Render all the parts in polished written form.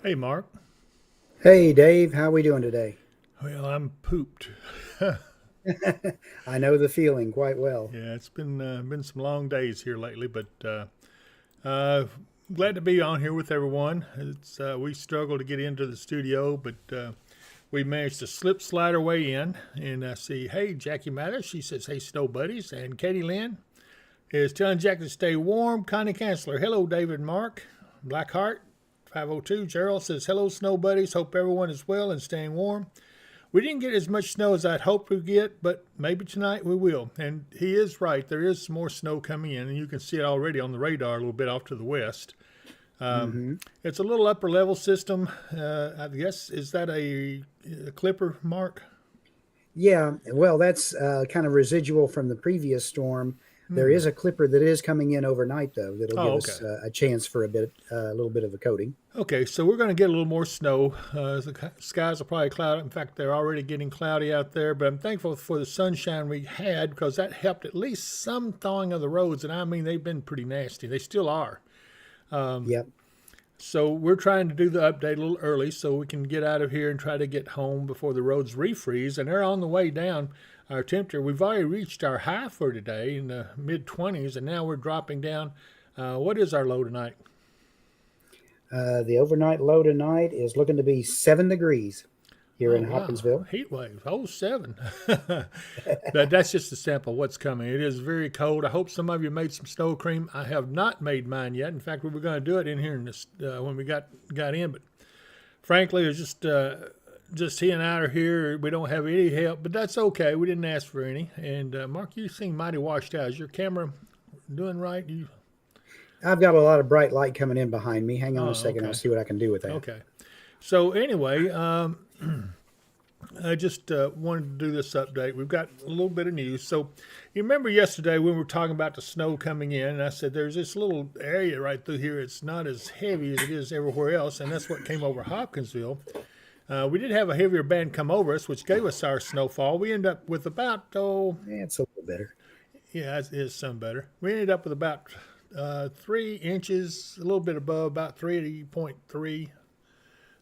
Hey, Mark. Hey Dave, how we doing today? Well, I'm pooped. Yeah, I know the feeling quite well. it's been some long days here lately, but uh, glad to be on here with everyone. It's we struggled to get into the studio, but we managed to slide our way in and see. Hey, Jackie Mathers. She says, "Hey, snow buddies," and Katie Lynn is telling Jackie to stay warm. Connie Chancellor. Hello, David. Mark. Blackheart. 502. Gerald says, "Hello, snow buddies. Hope everyone is well and staying warm." We didn't get as much snow as I'd hoped we'd get, but maybe tonight we will. And he is right. There is more snow coming in, and you can see it already on the radar a little bit off to the west. Um, Hmm. it's a little upper level system. I guess, is that a clipper, Mark? Yeah, well, that's kind of residual from the previous storm. There Hmm. is a clipper that is coming in overnight, though, that'll Oh, give okay. us a chance for a little bit of a coating. Okay, so we're going to get a little more snow. The skies will probably cloud. In fact, they're already getting cloudy out there, but I'm thankful for the sunshine we had because that helped at least some thawing of the roads. And I mean, they've been pretty nasty. They still are. Yep. So we're trying to do the update a little early so we can get out of here and try to get home before the roads refreeze. And they're on the way down. Our temperature, we've already reached our high for today in the mid 20s, and now we're dropping down. What is our low tonight? The overnight low tonight is looking to be 7 degrees here Oh, in wow. Hopkinsville. Heat wave. Oh, 7. But that's just a sample of what's coming. It is very cold. I hope some of you made some snow cream. I have not made mine yet. In fact, we were going to do it in here in this, when we got in, but frankly, it's just he and I are here. We don't have any help, but that's okay. We didn't ask for any. And Mark, you seem mighty washed out. Is your camera doing right? I've got a lot of bright light coming in behind me. Hang on a Oh, second, I'll okay, see what I can do with that. okay. So anyway, I just wanted to do this update. We've got a little bit of news. So, you remember yesterday when we were talking about the snow coming in, and I said there's this little area right through here. It's not as heavy as it is everywhere else, and that's what came over Hopkinsville. We did have a heavier band come over us, which gave us our snowfall. We ended up with about, Yeah, it's a little better. yeah, it is some better. We ended up with about 3 inches, a little bit above, about 3.3,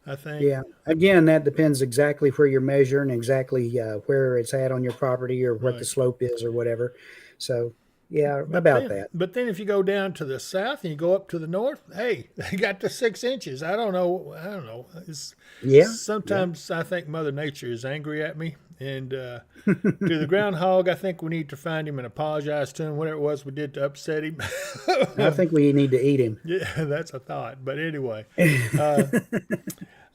I think. Yeah. Again, that depends exactly where you're measuring, exactly where it's at on your property or what the Right. slope is or whatever. So, yeah, But about then, that. but then, if you go down to the south and you go up to the north, hey, they got to 6 inches. I don't know. I don't know. Yeah. Yeah. Sometimes I think Mother Nature is angry at me. And to the groundhog, I think we need to find him and apologize to him, whatever it was we did to upset him. I think we need to eat him. Yeah, that's a thought. But anyway,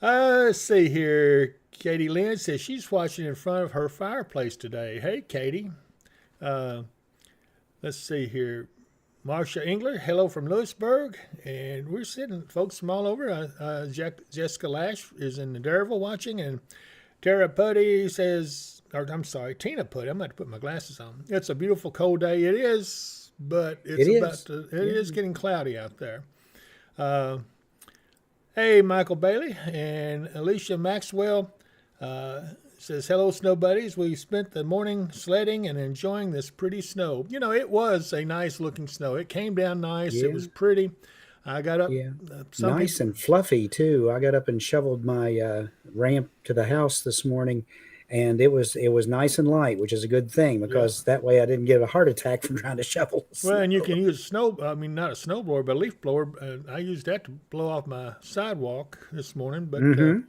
let's see here. Katie Lynn says she's watching in front of her fireplace today. Hey, Katie. Uh, let's see here. Marsha Engler, hello from Lewisburg. And we're sitting, folks from all over. Jessica Lash is in the Derville watching. And Tara Putty says, or I'm sorry, Tina Putty. I'm going to put my glasses on. It's a beautiful cold day. It is, but It is. it Yeah. is getting cloudy out there. Uh, Hey, Michael Bailey and Alicia Maxwell says, hello, snow buddies. We spent the morning sledding and enjoying this pretty snow. You know, it was a nice looking snow. It came down nice. It Yeah. was pretty. I got up. Yeah. Some Nice people, and fluffy, too. I got up and shoveled my ramp to the house this morning. And it was nice and light, which is a good thing yeah. because that way I didn't get a heart attack from trying to shovel Well, and you snow. can use snow, I mean, not a snow blower, but a leaf blower. I used that to blow off my sidewalk this morning, but Hmm.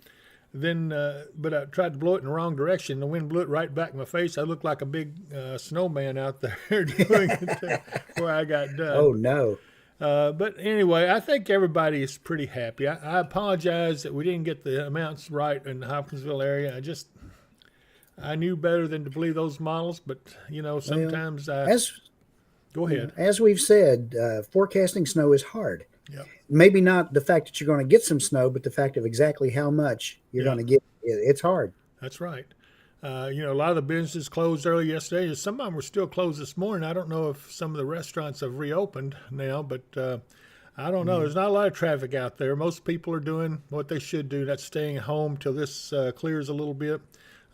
but I tried to blow it in the wrong direction. The wind blew it right back in my face. I looked like a big snowman out there doing it where I got done. Oh no. But anyway, I think everybody is pretty happy. I apologize that we didn't get the amounts right in the Hopkinsville area. I knew better than to believe those models, but Well, sometimes I as go ahead. as we've said, forecasting snow is hard. Yep. Maybe not the fact that you're going to get some snow, but the fact of exactly how much you're Yeah, going to get. It's hard. that's right. A lot of the businesses closed early yesterday. Some of them were still closed this morning. I don't know if some of the restaurants have reopened now, but I don't know. Yeah. There's not a lot of traffic out there. Most people are doing what they should do. That's staying home till this clears a little bit.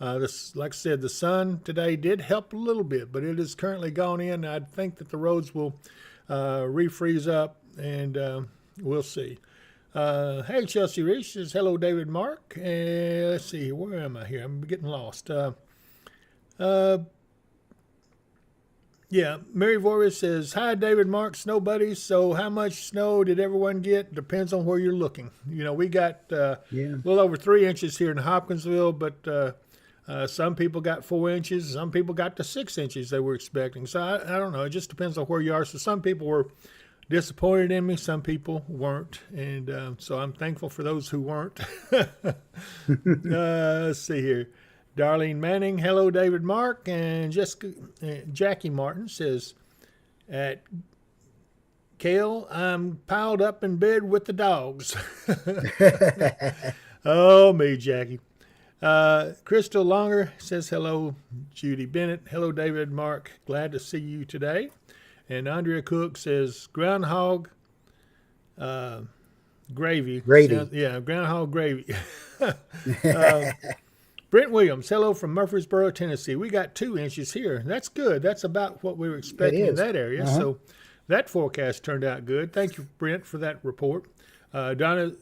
Like I said, the sun today did help a little bit, but it is currently gone in. I think that the roads will refreeze up, and we'll see. Hey, Chelsea Reese says, hello, David Mark. Let's see, where am I here? I'm getting lost. Uh, yeah, Mary Vorvis says, hi, David Mark, snow buddies. So how much snow did everyone get? Depends on where you're looking. You know, we got a Yeah. little over 3 inches here in Hopkinsville, but some people got 4 inches. Some people got the 6 inches they were expecting. So I don't know. It just depends on where you are. So some people were disappointed in me. Some people weren't. And so I'm thankful for those who weren't. Let's see here. Darlene Manning, hello, David Mark. And Jessica, Jackie Martin says, at Kale, I'm piled up in bed with the dogs. Oh, me, Jackie. Crystal Longer says, hello, Judy Bennett. Hello, David Mark. Glad to see you today. And Andrea Cook says, groundhog gravy. Gravy. Yeah, groundhog gravy. Brent Williams, hello from Murfreesboro, Tennessee. We got 2 inches here. That's good. That's about what we were expecting in that area. Uh-huh. So that forecast turned out good. Thank you, Brent, for that report. Donna's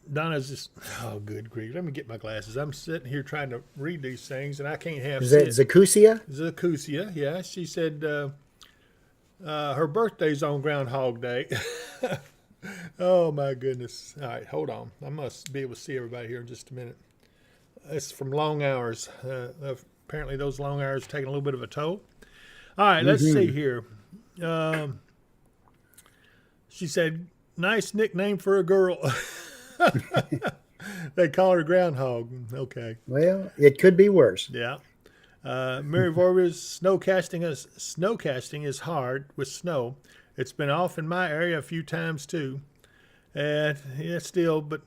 just, oh, good grief. Let me get my glasses. I'm sitting here trying to read these things, and I can't have Is that Zacusia? Zacusia, yeah. She said her birthday's on Groundhog Day. Oh, my goodness. All right, hold on. I must be able to see everybody here in just a minute. It's from long hours. Apparently those long hours taking a little bit of a toll. All right, let's see here. She said, nice nickname for a girl. They call her Groundhog. Okay. Well, it could be worse. Yeah. Mary Vorvis, snowcasting is hard with snow. It's been off in my area a few times too. And yeah, still, but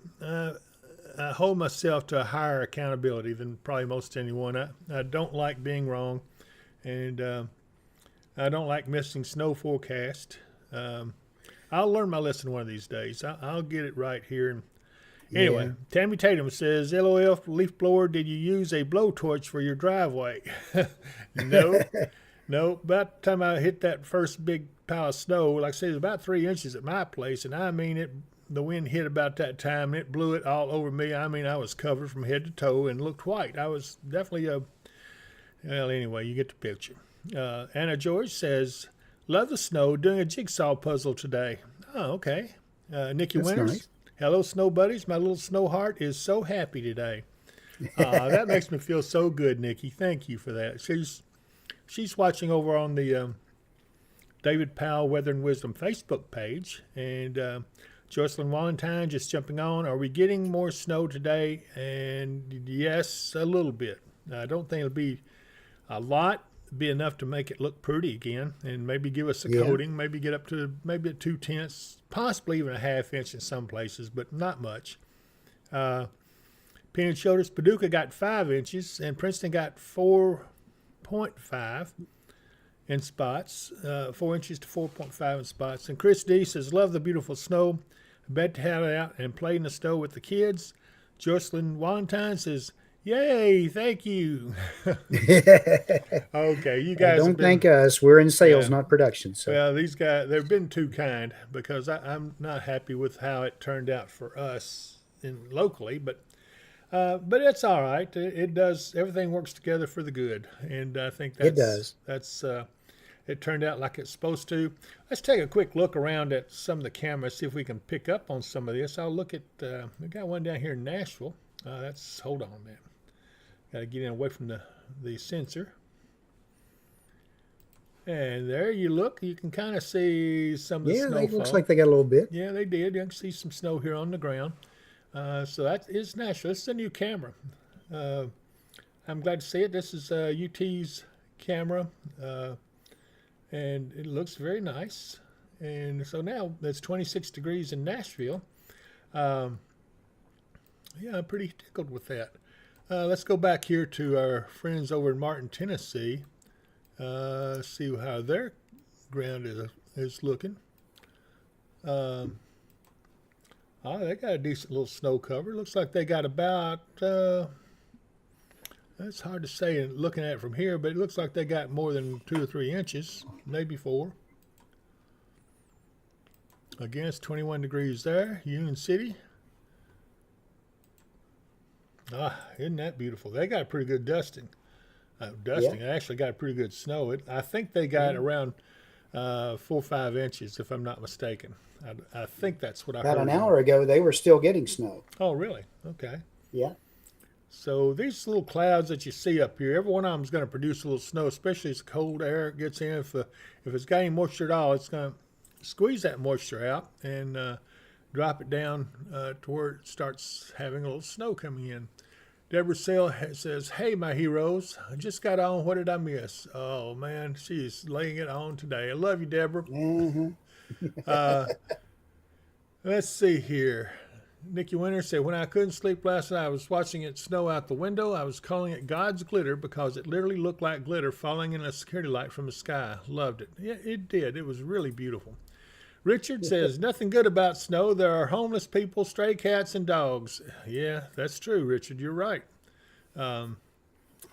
I hold myself to a higher accountability than probably most anyone. I don't like being wrong, and I don't like missing snow forecast. I'll learn my lesson one of these days. I'll get it right here. And anyway, Tammy Tatum says, LOL, leaf blower, did you use a blowtorch for your driveway? No. No, about the time I hit that first big pile of snow, like I said, it was about 3 inches at my place, and I mean, the wind hit about that time, and it blew it all over me. I mean, I was covered from head to toe and looked white. I was definitely well, anyway, you get the picture. Anna George says, love the snow, doing a jigsaw puzzle today. Oh, okay. Nikki That's Winters, nice. hello, snow buddies. My little snow heart is so happy today. That makes me feel so good, Nikki. Thank you for that. She's watching over on the David Powell Weather and Wisdom Facebook page. And Jocelyn Valentine just jumping on. Are we getting more snow today? And yes, a little bit. I don't think it'll be a lot. It'll be enough to make it look pretty again and maybe give us a coating, maybe get up to maybe at 2/10, possibly even a ½ inch in some places, but not much. Peanut Shoulders, Paducah got 5 inches and Princeton got 4.5 in spots, 4 inches to 4.5 in spots. And Chris D says, love the beautiful snow. I bet to have it out and play in the snow with the kids. Jocelyn Valentine says, yay, thank you. Okay, you guys Don't thank us. We're in sales, not production. So. Well, these guys, they've been too kind because I'm not happy with how it turned out for us locally, but it's all right. It does. Everything works together for the good, and I think It does. It turned out like it's supposed to. Let's take a quick look around at some of the cameras, see if we can pick up on some of this. I'll look at. We got one down here in Nashville. Hold on, man. Got to get in away from the sensor. And there you look. You can kind of see some of the snowfall. Yeah, it looks like they got a little bit. Yeah, they did. You can see some snow here on the ground. So that is Nashville. This is a new camera. I'm glad to see it. This is UT's camera, and it looks very nice. And so now it's 26 degrees in Nashville. Yeah, I'm pretty tickled with that. Let's go back here to our friends over in Martin, Tennessee. See how their ground is looking. They got a decent little snow cover. Looks like they got about, it's hard to say looking at it from here, but it looks like they got more than 2 or 3 inches, maybe 4. Again, it's 21 degrees there, Union City. Ah, isn't that beautiful? They got a pretty good dusting. Yeah, Dusting. I actually got pretty good snow. I think they got yeah. around 4 or 5 inches, if I'm not mistaken. I think that's what I About an heard. hour ago, they were still getting snow. Oh, really? Okay. Yeah. So these little clouds that you see up here, every one of them is going to produce a little snow, especially as cold air gets in. If it's got any moisture at all, it's going to squeeze that moisture out and drop it down to where it starts having a little snow coming in. Deborah Sale says, "Hey, my heroes, I just got on. What did I miss? Oh, man, she's laying it on today. I love you, Deborah. Uh-huh. Uh, let's see here. Nikki Winter said, when I couldn't sleep last night, I was watching it snow out the window. I was calling it God's glitter because it literally looked like glitter falling in a security light from the sky. Loved it. Yeah, it did. It was really beautiful." Richard says, nothing good about snow. There are homeless people, stray cats, and dogs. Yeah, that's true, Richard. You're right. Um,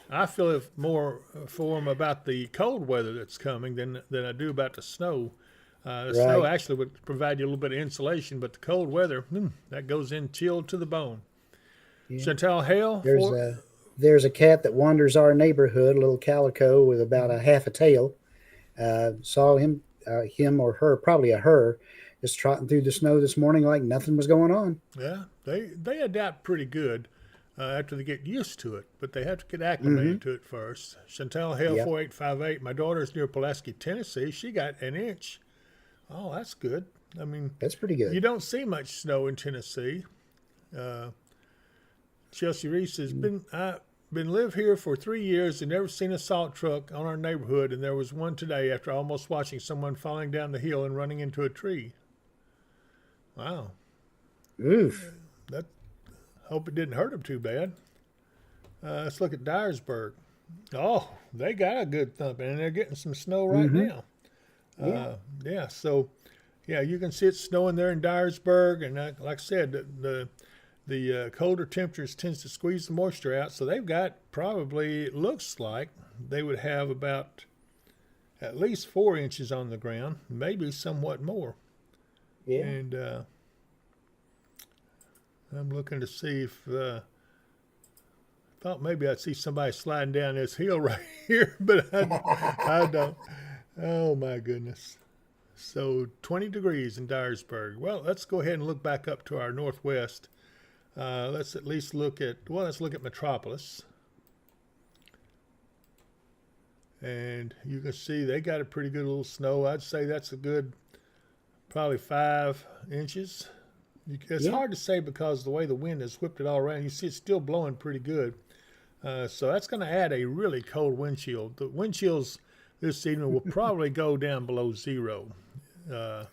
I feel more for them about the cold weather that's coming than I do about the snow. The snow Right. actually would provide you a little bit of insulation, but the cold weather, that goes in chilled to the bone. Yeah. Chantal Hale, There's a cat that wanders our neighborhood, a little calico with about a half a tail. Saw him or her, probably a her, just trotting through the snow this morning like nothing was going on. yeah, they adapt pretty good after they get used to it, but they have to get Mm-hmm. acclimated to it first. Chantal Hale, Yep. 4858, my daughter's near Pulaski, Tennessee. She got an inch. Oh, that's good. I mean, That's pretty you good. don't see much snow in Tennessee. Uh, Chelsea Reese has been live here for 3 years and never seen a salt truck on our neighborhood, and there was one today after almost watching someone falling down the hill and running into a tree. Wow. Oof. That hope it didn't hurt him too bad. Let's look at Dyersburg. Oh, they got a good thumping, and they're getting some snow right Mm-hmm. now. Yeah. Yeah, so yeah, you can see it snowing there in Dyersburg, and like I said, the colder temperatures tends to squeeze the moisture out. So they've got probably, it looks like they would have about at least 4 inches on the ground, maybe somewhat more. Yeah. And I'm looking to see if thought maybe I'd see somebody sliding down this hill right here, but I don't. Oh my goodness. So 20 degrees in Dyersburg. Well, let's go ahead and look back up to our northwest. Let's at least let's look at Metropolis. And you can see they got a pretty good little snow. I'd say that's a good, probably 5 inches. It's Yeah. hard to say because the way the wind has whipped it all around. You see it's still blowing pretty good. So that's going to add a really cold wind chill. The wind chills this evening will probably go down below zero. Uh,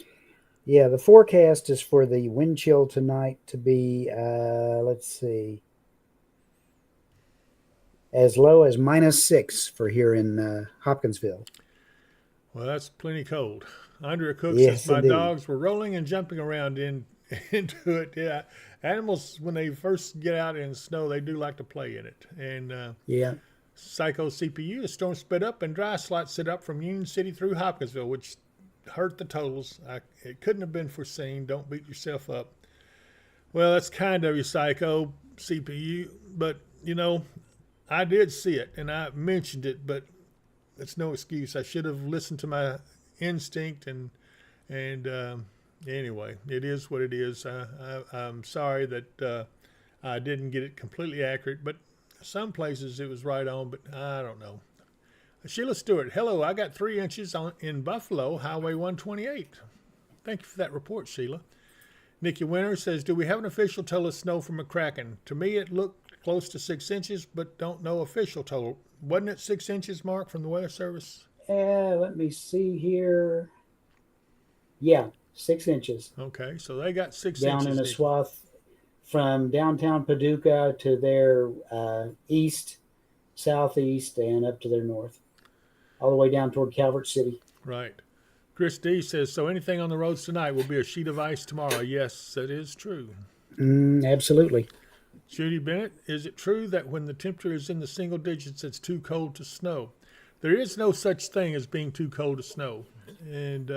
Yeah. The forecast is for the wind chill tonight to be, let's see, as low as -6 for here in Hopkinsville. well, that's plenty cold. Andrea Cook says Yes, my indeed. dogs were rolling and jumping around into it. Yeah, animals when they first get out in snow, they do like to play in it. And Yeah. Psycho CPU, the storm sped up and dry slots set up from Union City through Hopkinsville, which hurt the totals. It couldn't have been foreseen. Don't beat yourself up. Well, that's kind of you, Psycho CPU, but I did see it and I mentioned it, but it's no excuse. I should have listened to my instinct and anyway, it is what it is. I'm sorry that I didn't get it completely accurate, but some places it was right on, but I don't know. Sheila Stewart, hello. I got 3 inches in Buffalo, Highway 128. Thank you for that report, Sheila. Nikki Winter says, do we have an official total of snow from McCracken? To me, it looked close to 6 inches, but don't know official total. Wasn't it 6 inches, Mark, from the Weather Service? Let me see here. Yeah, 6 inches Okay, so they got six down in inches, a Nikki. swath from downtown Paducah to their east, southeast, and up to their north, all the way down toward Calvert City. Right. Chris D says, so anything on the roads tonight will be a sheet of ice tomorrow. Yes, that is true. Absolutely. Judy Bennett, is it true that when the temperature is in the single digits, it's too cold to snow? There is no such thing as being too cold to snow. And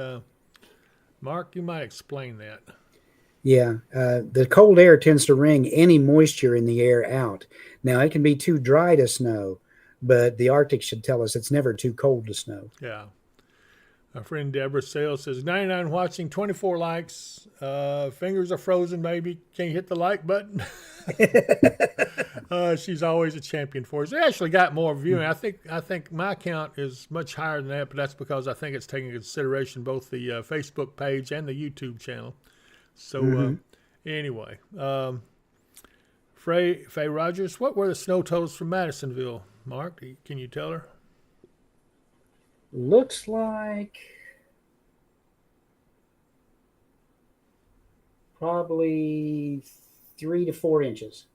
Mark, you might explain that. Yeah, the cold air tends to wring any moisture in the air out. Now, it can be too dry to snow, but the Arctic should tell us it's never too cold to snow. Yeah. Our friend Deborah Sales says 99 watching, 24 likes. Fingers are frozen, baby. Can't hit the like button. She's always a champion for us. We actually got more viewing. I think my count is much higher than that, but that's because I think it's taking into consideration both the Facebook page and the YouTube channel. So anyway, Faye Rogers, what were the snow totals from Madisonville? Mark, can you tell her? Looks like probably 3 to 4 inches,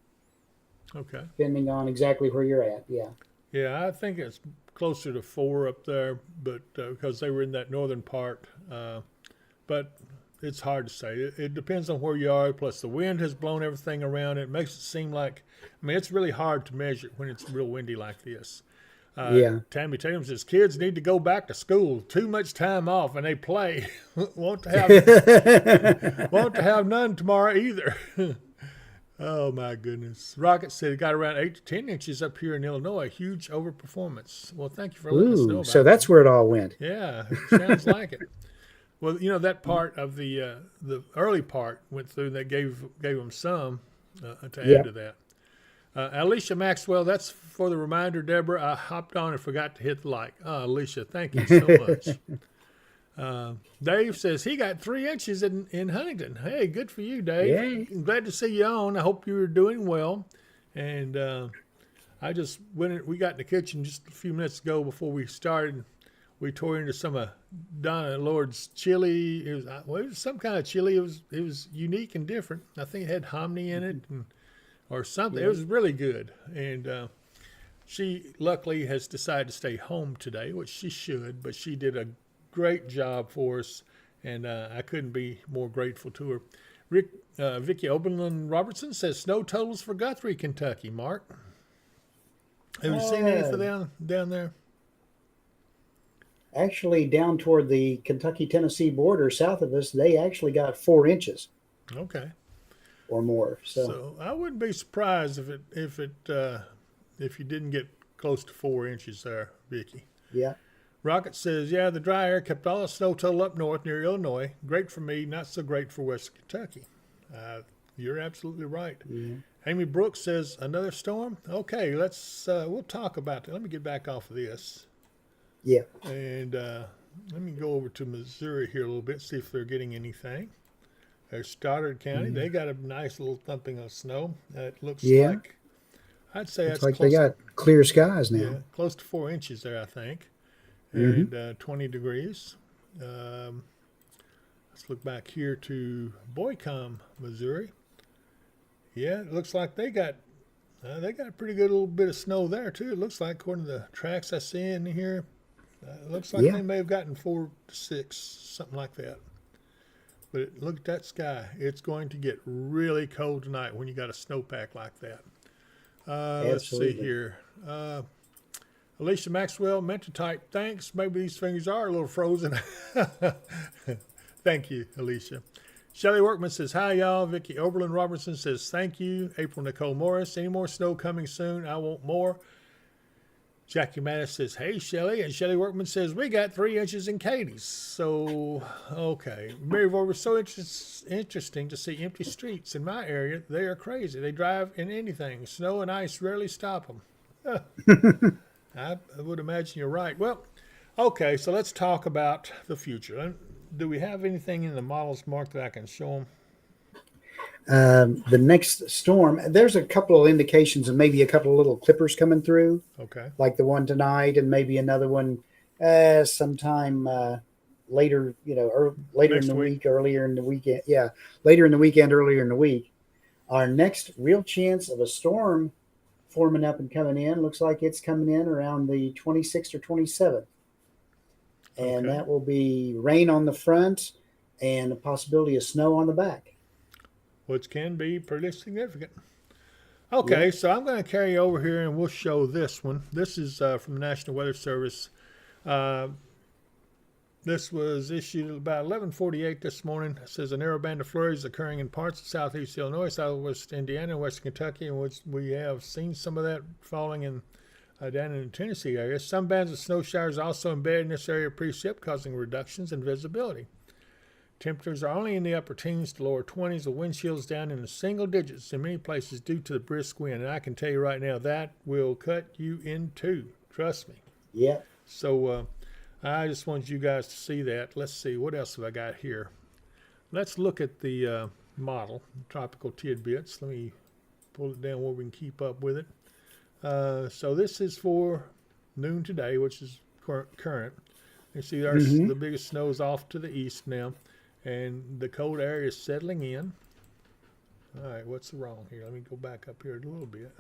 Okay. depending on exactly where you're at. Yeah. Yeah, I think it's closer to 4 up there, but because they were in that northern part. But it's hard to say. It depends on where you are. Plus, the wind has blown everything around. It makes it seem like, I mean, it's really hard to measure when it's real windy like this. Yeah. Tammy Tatum says kids need to go back to school. Too much time off, and they play. won't to have none tomorrow either. Oh my goodness! Rocket said it got around 8 to 10 inches up here in Illinois. Huge overperformance. Well, thank you for letting us know Ooh, about so that. that's where it all went. Yeah, it sounds like it. Well, you know that part of the early part went through. And they gave them some to add Yeah. to that. Alicia Maxwell, that's for the reminder, Deborah. I hopped on and forgot to hit the like. Oh, Alicia, thank you so much. Dave says he got 3 inches in Huntington. Hey, good for you, Dave. Yay. I'm glad to see you on. I hope you're doing well. And I just we got in the kitchen just a few minutes ago before we started. We tore into some of Donna Lord's chili. It was some kind of chili. It was unique and different. I think it had hominy in it or something. It was really good. And she luckily has decided to stay home today, which she should, but she did a great job for us, and I couldn't be more grateful to her. Vicki Oberlin Robertson says snow totals for Guthrie, Kentucky. Mark, have you seen any for down there? Actually, down toward the Kentucky-Tennessee border south of us, they actually got 4 inches Okay. or more. So I wouldn't be surprised if you didn't get close to 4 inches there, Vicki. Yeah. Rocket says, yeah, the dry air kept all the snow total up north near Illinois. Great for me, not so great for West Kentucky. You're absolutely right. Yeah. Amy Brooks says, another storm? Okay, we'll talk about that. Let me get back off of this. Yeah. And let me go over to Missouri here a little bit, see if they're getting anything. There's Stoddard County. They got a nice little thumping of snow. It looks like, I'd say It's that's like close they got clear skies now. yeah, close to 4 inches there, I think. And 20 degrees. Let's look back here to Boycom, Missouri. Yeah, it looks like they got a pretty good little bit of snow there too. It looks like, according to the tracks I see in here, it looks like they may have gotten 4 to 6, something like that. But look at that sky. It's going to get really cold tonight when you got a snowpack like that. Let's see here. Alicia Maxwell meant to type, thanks. Maybe these fingers are a little frozen. Thank you, Alicia. Shelley Workman says, hi, y'all. Vicki Oberlin Robertson says, thank you. April Nicole Morris, any more snow coming soon? I want more. Jackie Mattis says, hey, Shelley. And Shelley Workman says, we got 3 inches in Katie's. So, okay. Maryville was so interesting to see empty streets in my area. They are crazy. They drive in anything. Snow and ice rarely stop them. I would imagine you're right. Well, okay, so let's talk about the future. Do we have anything in the models, Mark, that I can show them? The next storm, there's a couple of indications and maybe a couple of little clippers coming through. Okay. Like the one tonight and maybe another one sometime later, or later Next in the week. earlier in the weekend. Yeah, later in the weekend, earlier in the week. Our next real chance of a storm forming up and coming in looks like it's coming in around the 26th or 27th. And that will be rain on the front and a possibility of snow on the back. Which can be pretty significant. Okay, so I'm going to carry over here and we'll show this one. This is from the National Weather Service. This was issued at about 11:48 this morning. It says a narrow band of flurries occurring in parts of southeast Illinois, southwest Indiana, and western Kentucky, in which we have seen some of that falling in down in the Tennessee area. Some bands of snow showers also embedded in this area of precip, causing reductions in visibility. Temperatures are only in the upper teens to lower 20s, with wind chills down in the single digits in many places due to the brisk wind. And I can tell you right now, that will cut you in two. Trust me. Yeah. So I just wanted you guys to see that. Let's see, what else have I got here? Let's look at the model, Tropical Tidbits. Let me pull it down where we can keep up with it. So this is for noon today, which is current. You see the biggest snow is off to the east now, and the cold air is settling in. All right, what's wrong here? Let me go back up here a little bit.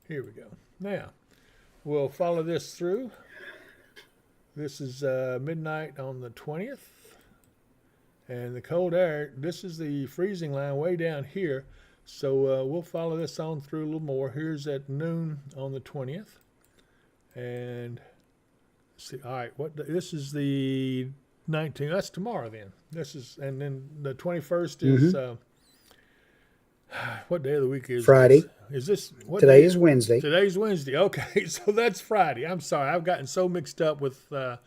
Here we go. Now, we'll follow this through. This is midnight on the 20th, and the cold air, this is the freezing line way down here. So we'll follow this on through a little more. Here's at noon on the 20th. And see, all right, this is the 19th. That's tomorrow then. And then the 21st is what day of the week is Friday. Is this what Today day? is Wednesday. Today's Wednesday. Okay, so that's Friday. I'm sorry, I've gotten so mixed up with what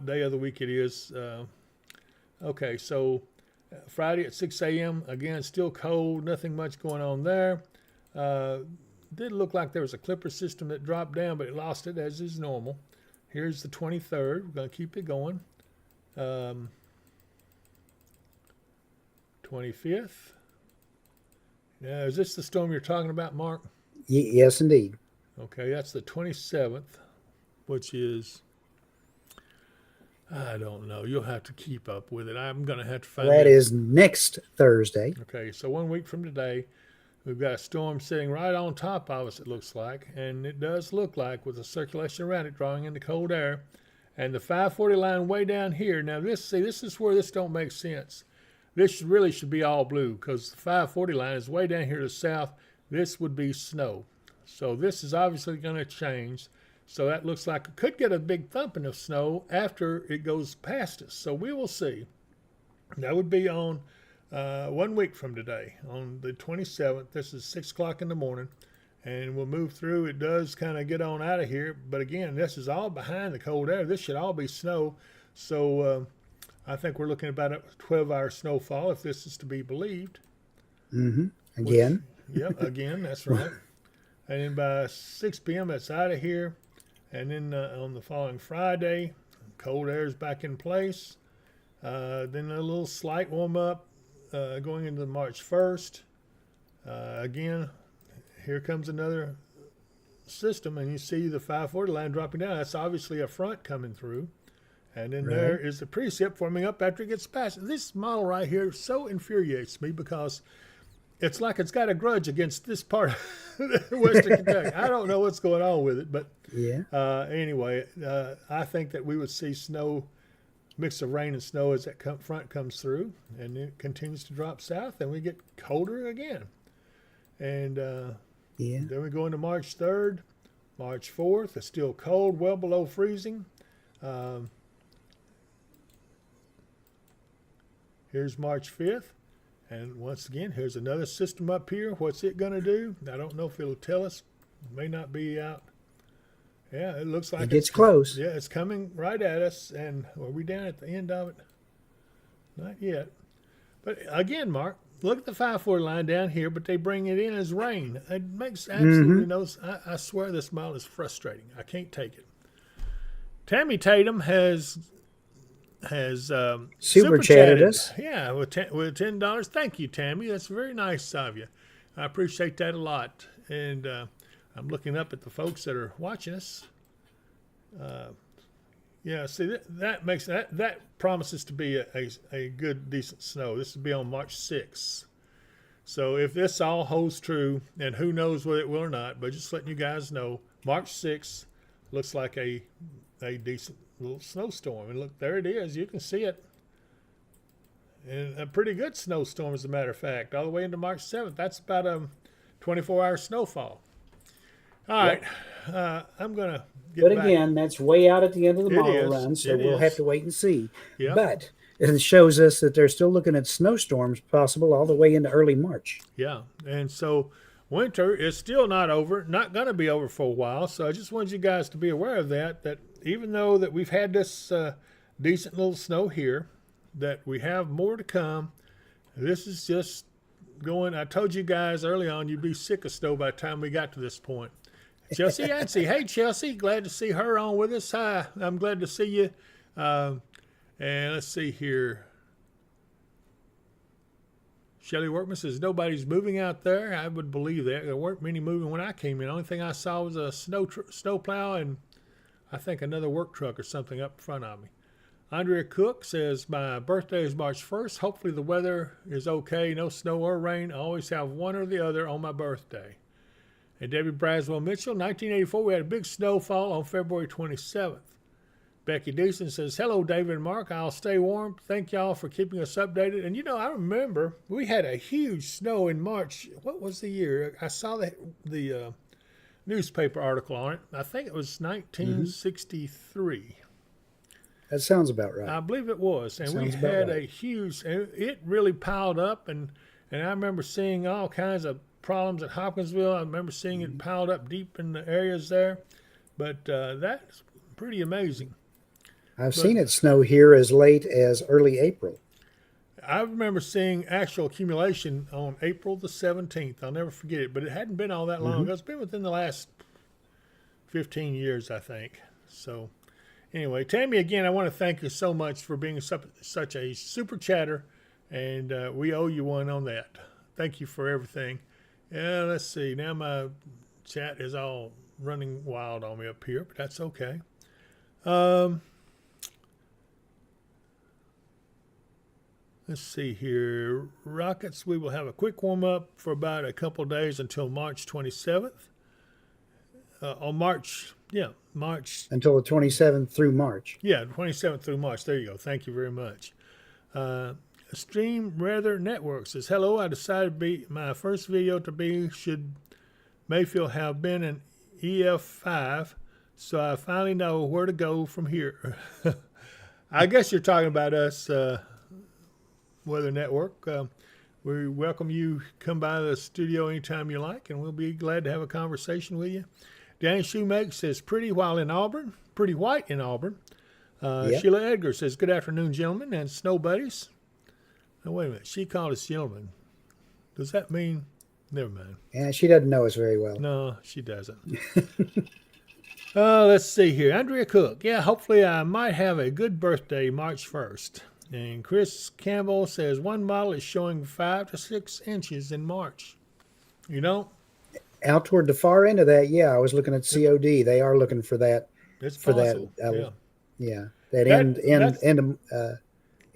day of the week it is. Okay, so Friday at 6 a.m. Again, still cold. Nothing much going on there. Did look like there was a clipper system that dropped down, but it lost it as is normal. Here's the 23rd. We're going to keep it going. 25th. Now, is this the storm you're talking about, Mark? Yes, indeed. Okay, that's the 27th, which is, I don't know. You'll have to keep up with it. I'm going to have to find That out. is next Thursday. Okay, so 1 week from today, we've got a storm sitting right on top of us, it looks like. And it does look like, with the circulation around it drawing in the cold air. And the 540 line way down here. Now, this is where this don't make sense. This really should be all blue, because the 540 line is way down here to the south. This would be snow. So this is obviously going to change. So that looks like it could get a big thumping of snow after it goes past us. So we will see. That would be on 1 week from today, on the 27th. This is 6 o'clock in the morning, and we'll move through. It does kind of get on out of here, but again, this is all behind the cold air. This should all be snow. So I think we're looking at about a 12-hour snowfall, if this is to be believed. Again. Yep, again, that's right. And then by 6 p.m., it's out of here. And then on the following Friday, cold air is back in place. Then a little slight warm-up going into March 1st. Again, here comes another system, and you see the 540 line dropping down. That's obviously a front coming through. And then there is the precip forming up after it gets past. This model right here so infuriates me, because it's like it's got a grudge against this part of Western Kentucky. I don't know what's going on with it, but anyway, I think that we would see snow, mix of rain and snow as that front comes through, and it continues to drop south, and we get colder again. And then we go into March 3rd, March 4th. It's still cold, well below freezing. Here's March 5th. And once again, here's another system up here. What's it going to do? I don't know if it'll tell us. It may not be out. Yeah, it looks like it gets close. Yeah, it's coming right at us. And are we down at the end of it? Not yet. But again, Mark, look at the 540 line down here, but they bring it in as rain. It makes absolutely no sense. I swear this model is frustrating. I can't take it. Tammy Tatum has super chatted us. Yeah, with $10. Thank you, Tammy. That's very nice of you. I appreciate that a lot. And I'm looking up at the folks that are watching us. See, that makes that promises to be a good, decent snow. This will be on March 6th. So if this all holds true, and who knows whether it will or not, but just letting you guys know, March 6th looks like a decent little snowstorm. And look, there it is. You can see it. And a pretty good snowstorm, as a matter of fact, all the way into March 7th. That's about a 24-hour snowfall. All right. Yep. I'm going to But get back. again, that's way out at the end of the It model is. run, so It we'll have is. to wait and see. Yep. But it shows us that they're still looking at snowstorms possible all the way into early March. Yeah. And so winter is still not over, not going to be over for a while. So I just wanted you guys to be aware of that even though that we've had this decent little snow here, that we have more to come. This is just going. I told you guys early on you'd be sick of snow by the time we got to this point. Chelsea Yancey. Hey, Chelsea. Glad to see her on with us. Hi. I'm glad to see you. And let's see here. Shelly Workman says nobody's moving out there. I would believe that. There weren't many moving when I came in. The only thing I saw was a snow plow and I think another work truck or something up in front of me. Andrea Cook says, my birthday is March 1st. Hopefully the weather is okay. No snow or rain. I always have one or the other on my birthday. And Debbie Braswell Mitchell, 1984, we had a big snowfall on February 27th. Becky Deason says, hello, David and Mark. I'll stay warm. Thank y'all for keeping us updated. And, I remember we had a huge snow in March. What was the year? I saw the newspaper article on it. I think it was 1963. That sounds about right. I believe it was. And we had a huge, it really piled up. And I remember seeing all kinds of problems at Hopkinsville. I remember seeing it piled up deep in the areas there. But that's pretty amazing. I've seen it snow here as late as early April. I remember seeing actual accumulation on April the 17th. I'll never forget it. But it hadn't been all that long ago. It's been within the last 15 years, I think. So anyway, Tammy, again, I want to thank you so much for being such a super chatter, and we owe you one on that. Thank you for everything. Yeah, let's see. Now my chat is all running wild on me up here, but that's okay. Let's see here. Rockets, we will have a quick warm-up for about a couple of days until March 27th. March. Until the 27th through March. Yeah, 27th through March. There you go. Thank you very much. Stream Rather Network says, hello, I decided my first video to be should Mayfield have been an EF5, so I finally know where to go from here. I guess you're talking about us, Weather Network. We welcome you. Come by the studio anytime you like, and we'll be glad to have a conversation with you. Danny Shoemake says, pretty white in Auburn. Yep. Sheila Edgar says, good afternoon, gentlemen and snow buddies. Now, wait a minute. She called us gentlemen. Does that mean? Never mind. Yeah, she doesn't know us very well. No, she doesn't. Let's see here. Andrea Cook. Yeah, hopefully I might have a good birthday March 1st. And Chris Campbell says, one model is showing 5 to 6 inches in March. Out toward the far end of that, yeah, I was looking at COD. They are looking for that. It's for possible. That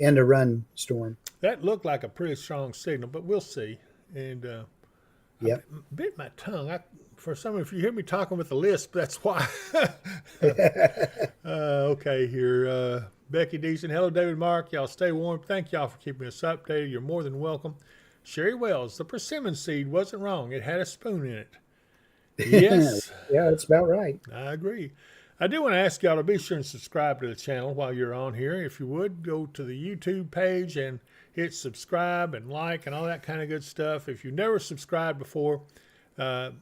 end of run storm. That looked like a pretty strong signal, but we'll see. And I bit my tongue. For some, if you hear me talking with a lisp, that's why. Okay, here. Becky Deason. Hello, David Mark. Y'all stay warm. Thank y'all for keeping us updated. You're more than welcome. Sherry Wells, the persimmon seed wasn't wrong. It had a spoon in it. Yes. Yeah, that's about right. I agree. I do want to ask y'all to be sure and subscribe to the channel while you're on here. If you would, go to the YouTube page and hit subscribe and like and all that kind of good stuff. If you've never subscribed before on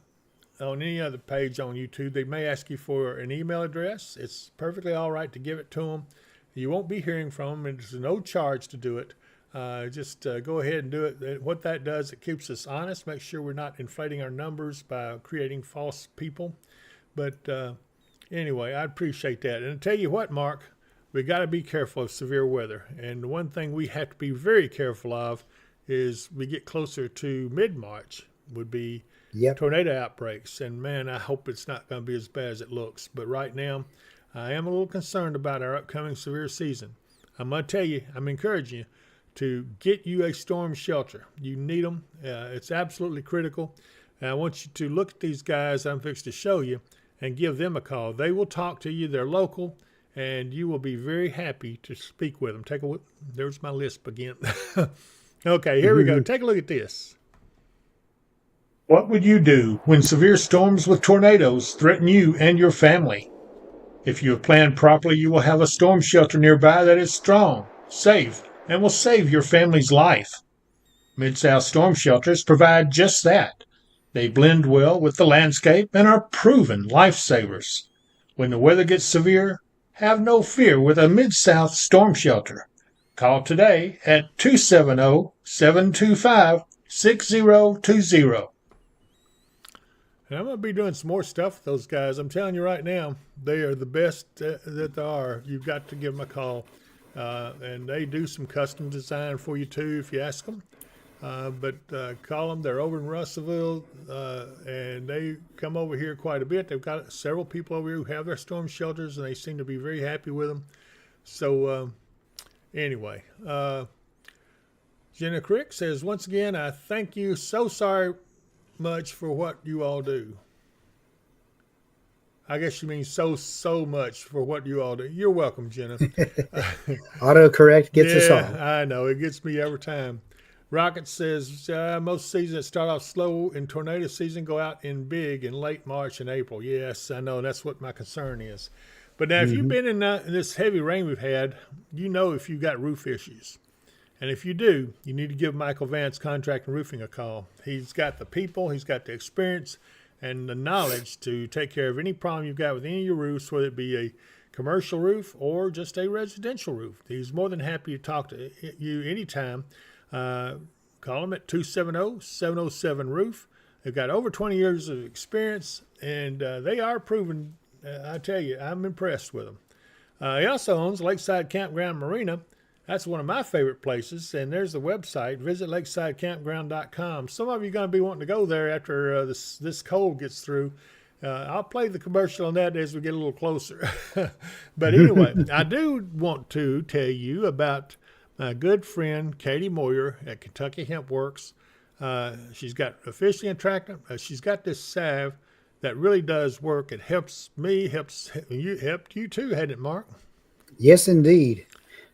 any other page on YouTube, they may ask you for an email address. It's perfectly all right to give it to them. You won't be hearing from them. There's no charge to do it. Just go ahead and do it. What that does, it keeps us honest, make sure we're not inflating our numbers by creating false people. But anyway, I appreciate that. And I tell you what, Mark, we got to be careful of severe weather. And the one thing we have to be very careful of is we get closer to mid-March would be tornado outbreaks. And man, I hope it's not going to be as bad as it looks. But right now, I am a little concerned about our upcoming severe season. I'm going to tell you, I'm encouraging you to get you a storm shelter. You need them. It's absolutely critical. And I want you to look at these guys I'm fixed to show you and give them a call. They will talk to you. They're local, and you will be very happy to speak with them. Take a look. There's my lisp again. Okay, here we go. Take a look at this. What would you do when severe storms with tornadoes threaten you and your family? If you have planned properly, you will have a storm shelter nearby that is strong, safe, and will save your family's life. Mid-South storm shelters provide just that. They blend well with the landscape and are proven lifesavers. When the weather gets severe, have no fear with a Mid-South storm shelter. Call today at 270-725-6020. And I'm going to be doing some more stuff with those guys. I'm telling you right now, they are the best that there are. You've got to give them a call. And they do some custom design for you, too, if you ask them. But call them. They're over in Russellville, and they come over here quite a bit. They've got several people over here who have their storm shelters, and they seem to be very happy with them. So anyway, Jenna Crick says, once again, I thank you so much for what you all do. I guess she means so much for what you all do. You're welcome, Jenna. Autocorrect gets us all. I know. It gets me every time. Rocket says, most seasons that start off slow in tornado season go out in big in late March and April. Yes, I know. That's what my concern is. But now, if you've been in this heavy rain we've had, you know if you've got roof issues. And if you do, you need to give Michael Vance Contract and Roofing a call. He's got the people, he's got the experience, and the knowledge to take care of any problem you've got with any of your roofs, whether it be a commercial roof or just a residential roof. He's more than happy to talk to you anytime. Call them at 270-707-ROOF. They've got over 20 years of experience, and they are proven. I tell you, I'm impressed with them. He also owns Lakeside Campground Marina. That's one of my favorite places, and there's the website. Visit lakesidecampground.com. Some of you are going to be wanting to go there after this cold gets through. I'll play the commercial on that as we get a little closer. But anyway, I do want to tell you about my good friend Katie Moyer at Kentucky Hemp Works. She's got officially attractive. She's got this salve that really does work. It helps me, helped you too, hadn't it, Mark? Yes, indeed.